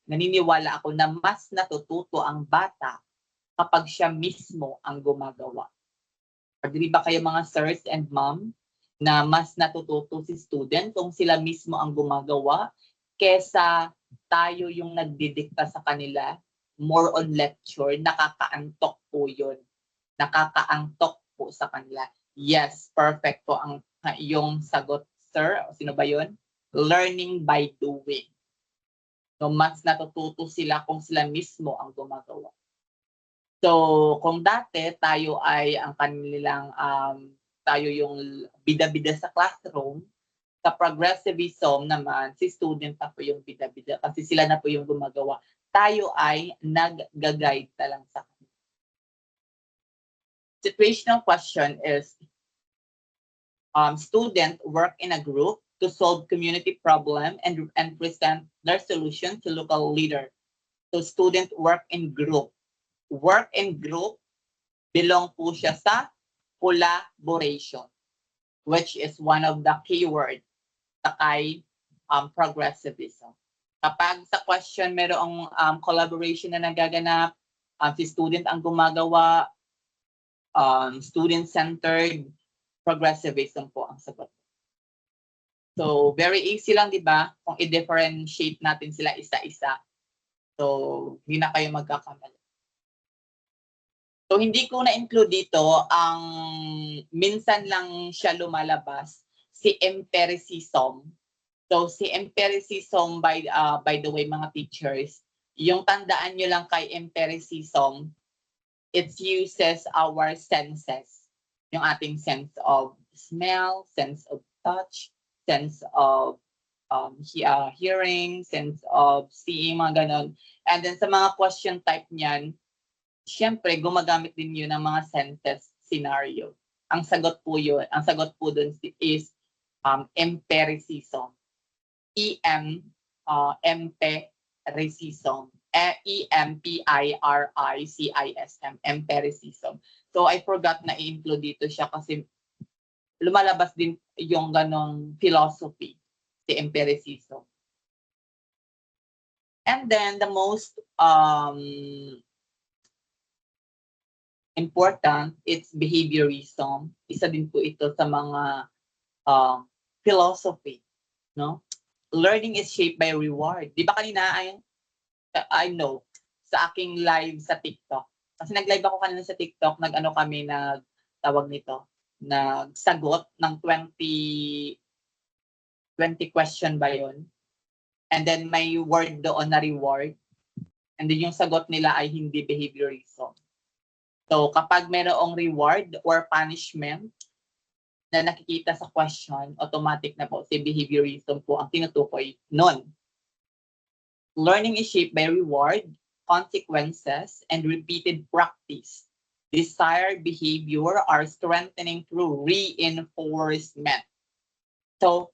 naniniwala ako na mas natututo ang bata kapag siya mismo ang gumagawa. Di ba kayo, mga sirs and ma'am, na mas natututo si student kung sila mismo ang gumagawa kesa tayo yung nagdidikta sa kanila, more on lecture, nakakaantok po yun. Nakakaantok po sa kanila. Yes, perfect po ang yung sagot, sir. Sino ba yun? Learning by doing. So, mas natututo sila kung sila mismo ang gumagawa. So, kung dati tayo ay ang kanilang tayo yung bida-bida sa classroom, sa progressivism naman, si student na po yung bida-bida kasi sila na po yung gumagawa. Tayo ay nag-guide na lang sa kanila. Situational question is, student work in a group to solve community problem and present their solution to local leader. So student work in group. Work in group, belong po siya sa collaboration, which is one of the keywords sa kay progressivism. Kapag sa question mayroong collaboration na nagaganap, si student ang gumagawa, student-centered, progressivism po ang sagot. So, very easy lang, di ba? Kung i-differentiate natin sila isa-isa. So, hindi na kayo magkakamali. So, hindi ko na-include dito ang minsan lang siya lumalabas, si empiricism. So, si empiricism, by the way, mga teachers, yung tandaan nyo lang kay empiricism, it uses our senses. Yung ating sense of smell, sense of touch, sense of hearing, sense of seeing, mga ganon. And then sa mga question type niyan, siyempre, gumagamit din yun ng mga senses scenario. Ang sagot po yun, ang sagot po dun is empiricism. Empiricism. E-M-P-I-R-I-C-I-S-M. Empiricism. So, I forgot na i-include dito siya kasi lumalabas din yung ganong philosophy, si empiricism. And then the most important, it's behaviorism. Isa din po ito sa mga philosophy, no? Learning is shaped by reward. Di ba kanina, I know, sa aking live sa TikTok. Kasi nag-live ako kanina sa TikTok, nag-ano kami, tawag nito, nagsagot ng 20 question ba yun? And then may word doon na reward. And then yung sagot nila ay hindi behaviorism. So kapag mayroong reward or punishment na nakikita sa question, automatic na po si behaviorism po ang tinutukoy nun. Learning is shaped by reward, consequences, and repeated practice. Desired behavior are strengthening through reinforcement. So,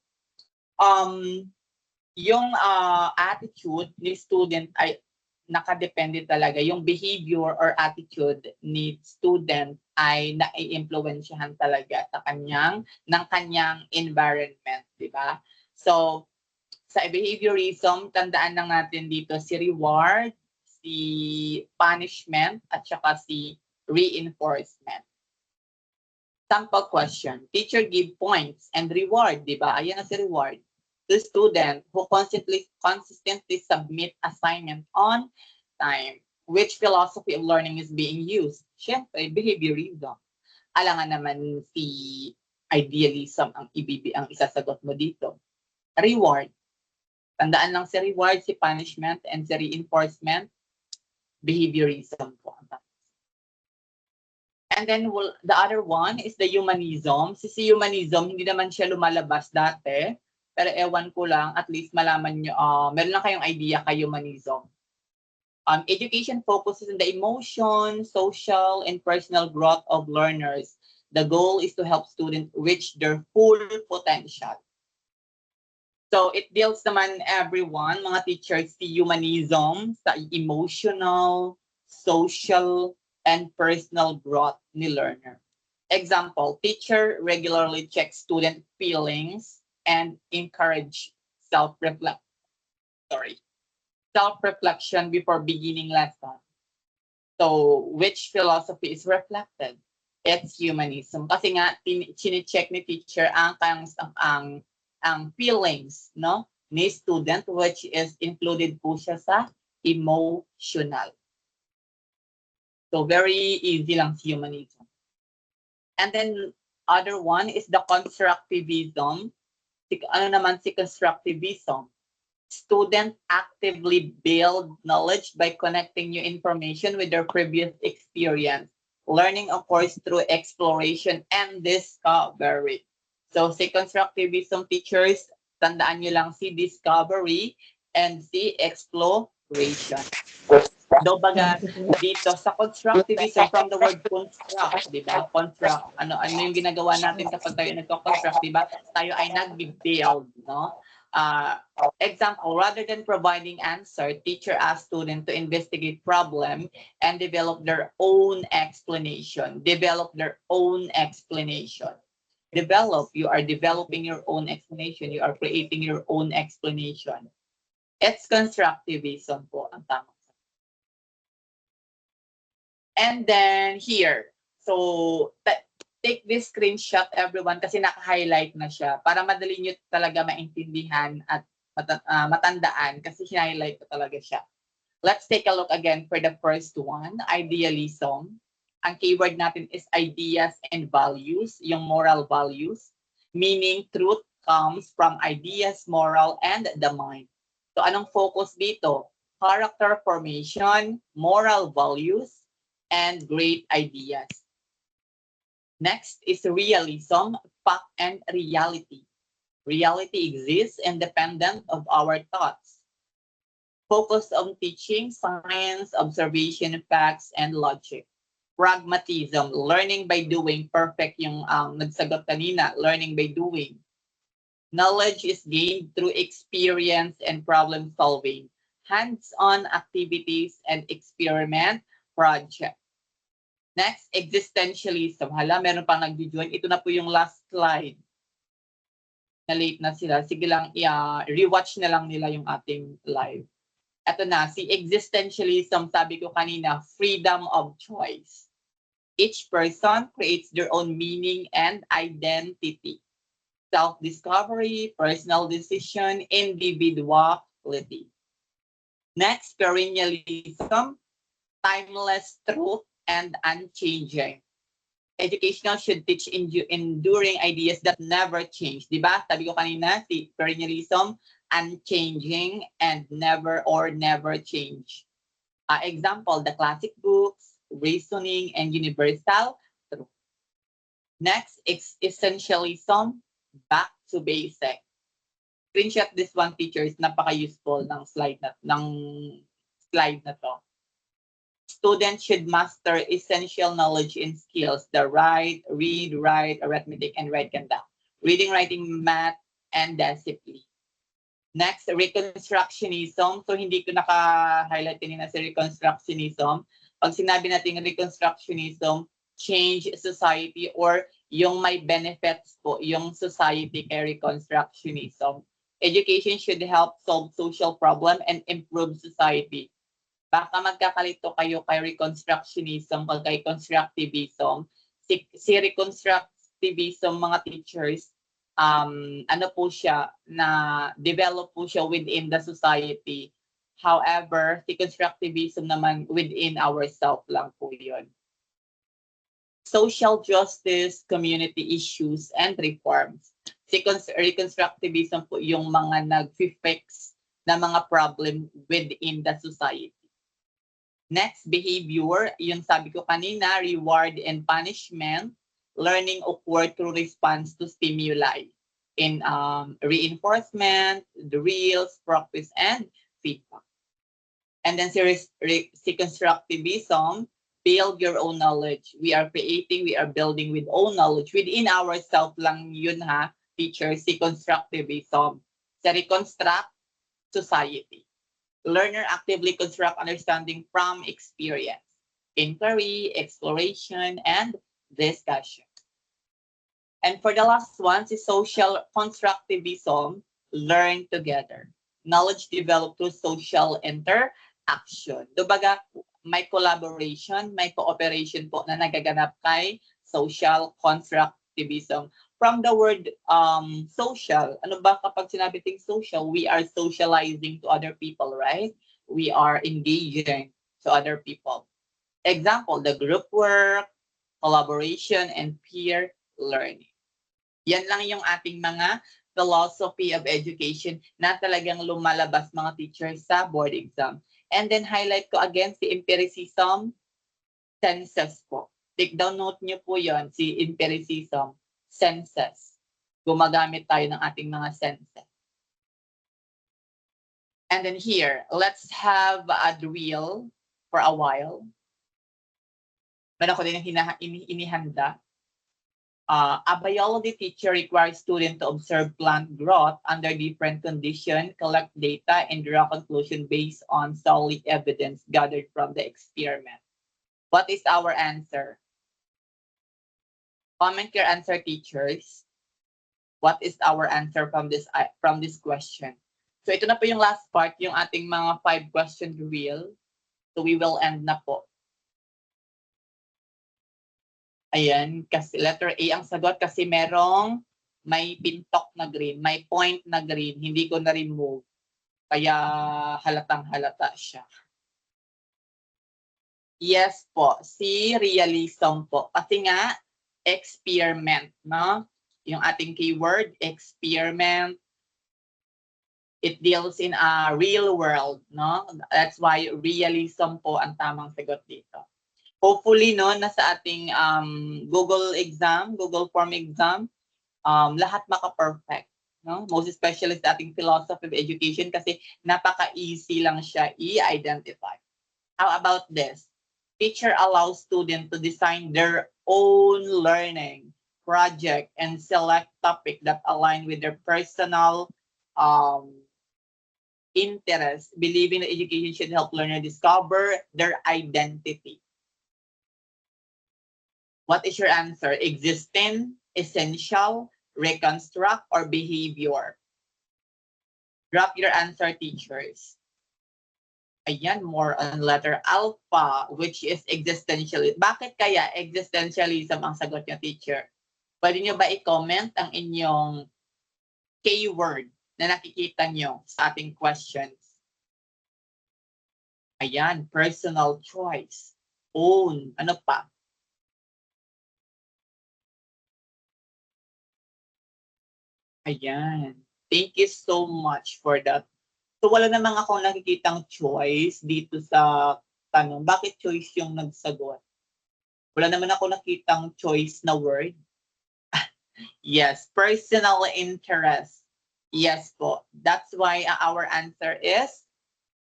yung attitude ni student ay nakadepende talaga. Yung behavior or attitude ni student ay nai-influensyahan talaga ng kanyang environment, di ba? So, sa behaviorism, tandaan lang natin dito si reward, si punishment, at saka si reinforcement. Sample question. Teacher give points and reward, di ba? Ayan na si reward. The student who consistently submit assignment on time. Which philosophy of learning is being used? Siyempre, behaviorism. Alangan naman si idealism ang isasagot mo dito. Reward. Tandaan lang si reward, si punishment, and si reinforcement. Behaviorism po. And then the other one is the humanism. Si humanism, hindi naman siya lumalabas dati. Pero ewan ko lang, at least malaman nyo, meron lang kayong idea kay humanism. Education focuses on the emotion, social, and personal growth of learners. The goal is to help students reach their full potential. So it deals naman everyone, mga teachers, si humanism sa emotional, social, and personal growth ni learner. Example, teacher regularly checks student feelings and encourage self-reflection before beginning lesson. So, which philosophy is reflected? It's humanism. Kasi nga, chine-check ni teacher ang feelings, no, ni student, which is included po siya sa emotional. So, very easy lang si humanism. And then, other one is the constructivism. Ano naman si constructivism? Students actively build knowledge by connecting new information with their previous experience. Learning occurs through exploration and discovery. So si constructivism teachers, tandaan nyo lang si discovery and si exploration. Do baga dito sa constructivism, from the word construct, di ba? Construct, ano yung ginagawa natin kapag tayo nagko-construct, di ba? Tayo ay nag-build, no? Example, rather than providing answer, teacher asks student to investigate problem and develop their own explanation. Develop, you are developing your own explanation. You are creating your own explanation. It's constructivism po ang tama. And then here, so take this screenshot everyone kasi naka-highlight na siya para madali nyo talaga maintindihan at matandaan kasi highlight ko talaga siya. Let's take a look again for the first one, idealism. Ang keyword natin is ideas and values, yung moral values, meaning truth comes from ideas, moral, and the mind. So anong focus dito? Character formation, moral values, and great ideas. Next is realism, fact and reality. Reality exists independent of our thoughts. Focus on teaching, science, observation, facts, and logic. Pragmatism, learning by doing. Perfect yung nagsagot kanina, learning by doing. Knowledge is gained through experience and problem solving. Hands-on activities and experiment project. Next, existentialism. Hala, meron pang nag-join. Ito na po yung last slide. Na late na sila. Sige lang, rewatch na lang nila yung ating live. Ito na, si existentialism, sabi ko kanina, freedom of choice. Each person creates their own meaning and identity. Self-discovery, personal decision, individuality. Next, perennialism, timeless truth and unchanging. Educational should teach enduring ideas that never change. Diba? Sabi ko kanina, si perennialism, unchanging and never or never change. Example, the classic books, reasoning, and universal truth. Next, essentialism, back to basic. Screenshot this one, teachers, napaka-useful ng slide na to. Students should master essential knowledge and skills, the read, write, arithmetic, and write conduct. Reading, writing, math, and discipline. Next, reconstructionism. So, hindi ko naka-highlight kanina si reconstructionism. Pag sinabi natin reconstructionism, change society or yung may benefits po, yung society kay reconstructionism. Education should help solve social problem and improve society. Baka magkakalito kayo kay reconstructionism pag kay constructivism. Si reconstructivism, mga teachers, ano po siya, na develop po siya within the society. However, si constructivism naman within ourselves lang po yun. Social justice, community issues, and reforms. Si reconstructivism po yung mga nag-fix na mga problem within the society. Next, behavior, yung sabi ko kanina, reward and punishment. Learning occur through response to stimuli in reinforcement, drills, practice, and feedback. And then si constructivism, build your own knowledge. We are creating, we are building with own knowledge. Within ourselves lang yun ha, teachers, si constructivism. Sa reconstruct society. Learner actively construct understanding from experience, inquiry, exploration, and discussion. And for the last one, is social constructivism, learn together. Knowledge developed through social interaction. Kumbaga, may collaboration, may cooperation po na nagaganap kay social constructivism. From the word social, ano ba kapag sinabi ting social, we are socializing to other people, right? We are engaging to other people. Example, the group work, collaboration, and peer learning. Yan lang yung ating mga philosophy of education na talagang lumalabas mga teachers sa board exam. And then highlight ko again si empiricism, senses po. Take down note nyo po yon, si empiricism, senses. Gumagamit tayo ng ating mga senses. And then here, let's have a drill for a while. Meron ko din inihanda. A biology teacher requires students to observe plant growth under different conditions, collect data, and draw conclusion based on solid evidence gathered from the experiment. What is our answer? Comment your answer, teachers. What is our answer from this question? So ito na po yung last part, yung ating mga 5-question drill. So we will end na po. Ayan, kasi letter A ang sagot kasi may pintok na green, may point na green, hindi ko na-remove. Kaya halatang halata siya. Yes po, si realism po. Kasi nga, experiment, no? Yung ating keyword, experiment. It deals in a real world, no? That's why realism po ang tamang sagot dito. Hopefully, no, nasa ating Google exam, Google form exam, lahat maka-perfect, no? Most especially sa ating philosophy of education kasi napaka-easy lang siya i-identify. How about this? Teacher allows students to design their own learning project and select topic that align with their personal interest, believing that education should help learners discover their identity. What is your answer? Existing, essential, reconstruct, or behavior? Drop your answer, teachers. Ayan, more on letter alpha, which is existentialism. Bakit kaya existentialism ang sagot niyo, teacher? Pwede niyo ba i-comment ang inyong keyword na nakikita niyo sa ating questions? Ayan, personal choice. Own. Ano pa? Ayan. Thank you so much for that. So wala namang akong nakikitang choice dito sa tanong. Bakit choice yung nagsagot? Wala naman ako nakitang choice na word. Yes, personal interest. Yes po. That's why our answer is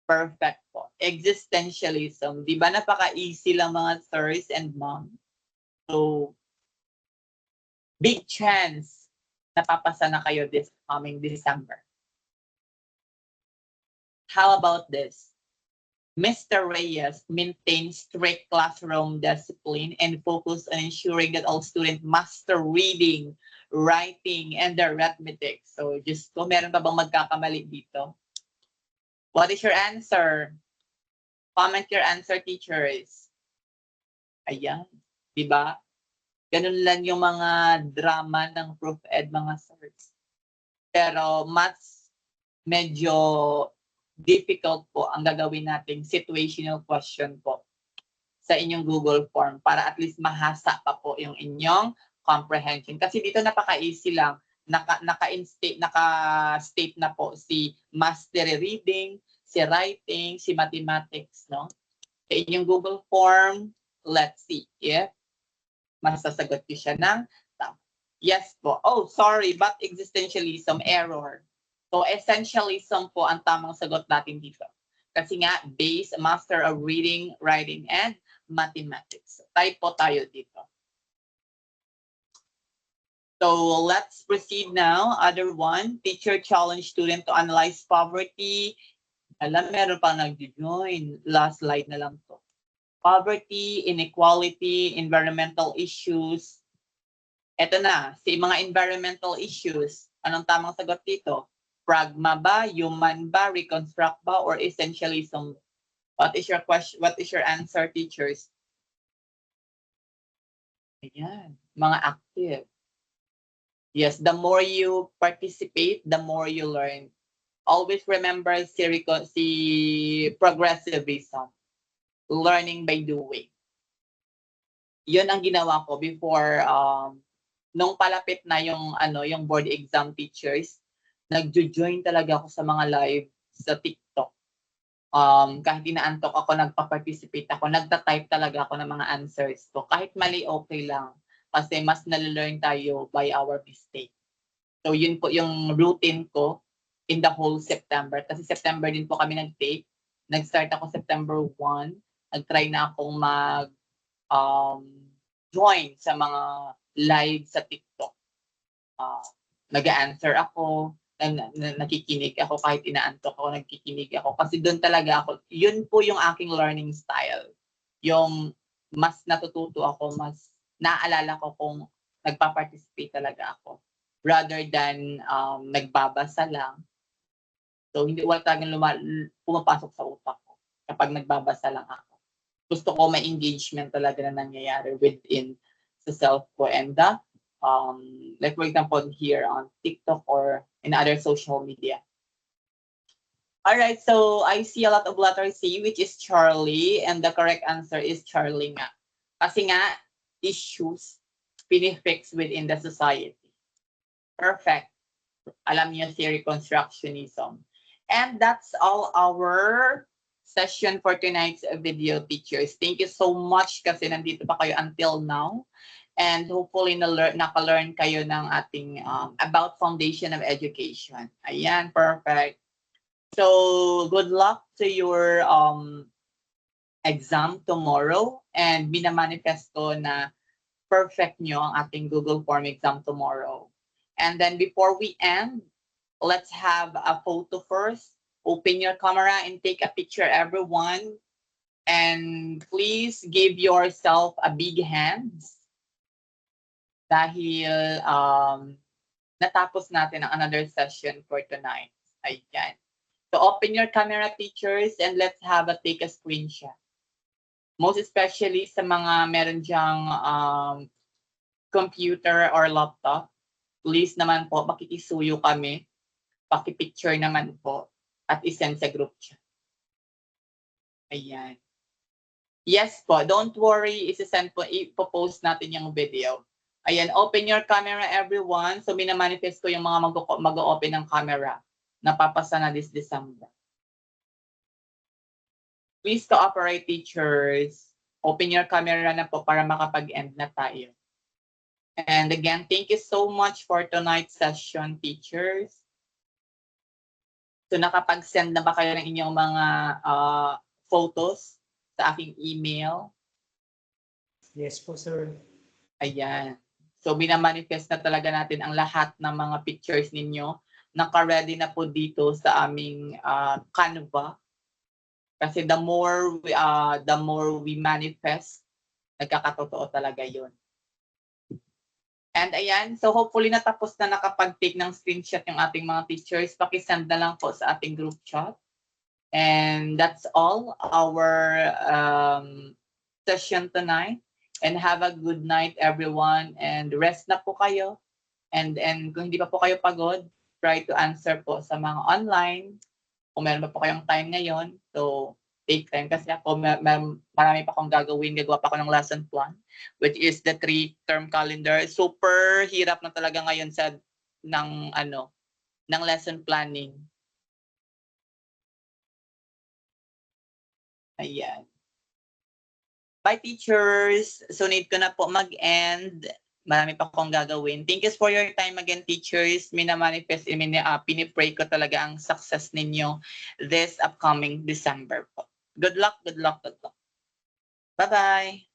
perfect po. Existentialism. Di ba napaka-easy lang mga sirs and mom? So, big chance napapasa na kayo this coming December. How about this? Mr. Reyes maintains strict classroom discipline and focus on ensuring that all students master reading, writing, and the arithmetic. So, just ko, meron pa bang magkakamali dito? What is your answer? Comment your answer, teachers. Ayan, di ba? Ganun lang yung mga drama ng Prof. Ed, mga sirs. Pero mas medyo difficult po ang gagawin nating situational question po sa inyong Google form para at least mahasa pa po yung inyong comprehension. Kasi dito napaka-easy lang. Naka-state na po si mastery reading, si writing, si mathematics, no? Sa inyong Google form, let's see if masasagot ko siya ng tama. Yes po. Oh, sorry, but existentialism, error. So, essentialism po ang tamang sagot natin dito. Kasi nga, base, master of reading, writing, and mathematics. Type po tayo dito. So, let's proceed now. Other one, teacher challenge student to analyze poverty. Alam, meron pa nag-join. Last slide na lang to. Poverty, inequality, environmental issues. Ito na, si mga environmental issues. Anong tamang sagot dito? Pragma ba, human ba, reconstruct ba, or essentialism? What is your question? What is your answer, teachers? Ayan, mga active. Yes, the more you participate, the more you learn. Always remember si progressivism. Learning by doing. Yun ang ginawa ko before nung palapit na yung yung board exam, teachers, nagjo-join talaga ako sa mga live sa TikTok. Kahit inaantok ako, nagpa-participate ako, nagta-type talaga ako ng mga answers ko. Kahit mali, okay lang. Kasi mas nalelearn tayo by our mistake. So yun po yung routine ko in the whole September. Kasi September din po kami nag-take. Nag-start ako September 1. Nag-try na akong join sa mga live sa TikTok. Nag-answer ako, nakikinig ako kahit inaantok ako, nagkikinig ako. Kasi doon talaga ako, yun po yung aking learning style. Yung mas natututo ako, mas naaalala ko kung nagpa-participate talaga ako. Rather than nagbabasa lang. So hindi wala talagang pumapasok sa utak ko kapag nagbabasa lang ako. Gusto ko may engagement talaga na nangyayari within sa self ko and the like for example here on TikTok or in other social media. Alright, so I see a lot of letter C, which is Charlie, and the correct answer is Charlie nga. Kasi nga, issues pinifix within the society. Perfect. Alam niyo si reconstructionism. And that's all our session for tonight's video, teachers. Thank you so much kasi nandito pa kayo until now. And hopefully naka-learn kayo ng ating about foundation of education. Ayan, perfect. So, good luck to your exam tomorrow. And minamanifest ko na perfect nyo ang ating Google Form exam tomorrow. And then before we end, let's have a photo first. Open your camera and take a picture, everyone. And please give yourself a big hands. Dahil natapos natin ang another session for tonight. Ayan. So open your camera, teachers, and let's take a screenshot. Most especially sa mga meron dyang computer or laptop, please naman po, makikisuyo kami, pakipicture naman po, at isend sa group chat. Ayan. Yes po, don't worry, isisend po, ipopost natin yung video. Ayan, open your camera everyone. So minamanifest ko yung mga mag-open ng camera. Napapasa na this December. Please cooperate, teachers. Open your camera na po para makapag-end na tayo. And again, thank you so much for tonight's session, teachers. So nakapag-send na ba kayo ng inyong mga photos sa aking email? Yes po, sir. Ayan. So binamanifest na talaga natin ang lahat ng mga pictures ninyo. Naka-ready na po dito sa aming Canva. Kasi the more we manifest, nagkakatotoo talaga yun. And ayan, so hopefully natapos na nakapag-take ng screenshot yung ating mga teachers. Pakisend na lang po sa ating group chat. And that's all our session tonight. And have a good night, everyone. And rest na po kayo. And kung hindi pa po kayo pagod, try to answer po sa mga online. Kung meron pa po kayong time ngayon, so take time. Kasi ako, marami pa akong gagawin. Gagawa pa ako ng lesson plan, which is the 3-term calendar. Super hirap na talaga ngayon ng lesson planning. Ayan. Bye, teachers. So need ko na po mag-end. Marami pa akong gagawin. Thank you for your time again, teachers. Minamanifest, pinipray ko talaga ang success ninyo this upcoming December po. Good luck, good luck, good luck. Bye-bye.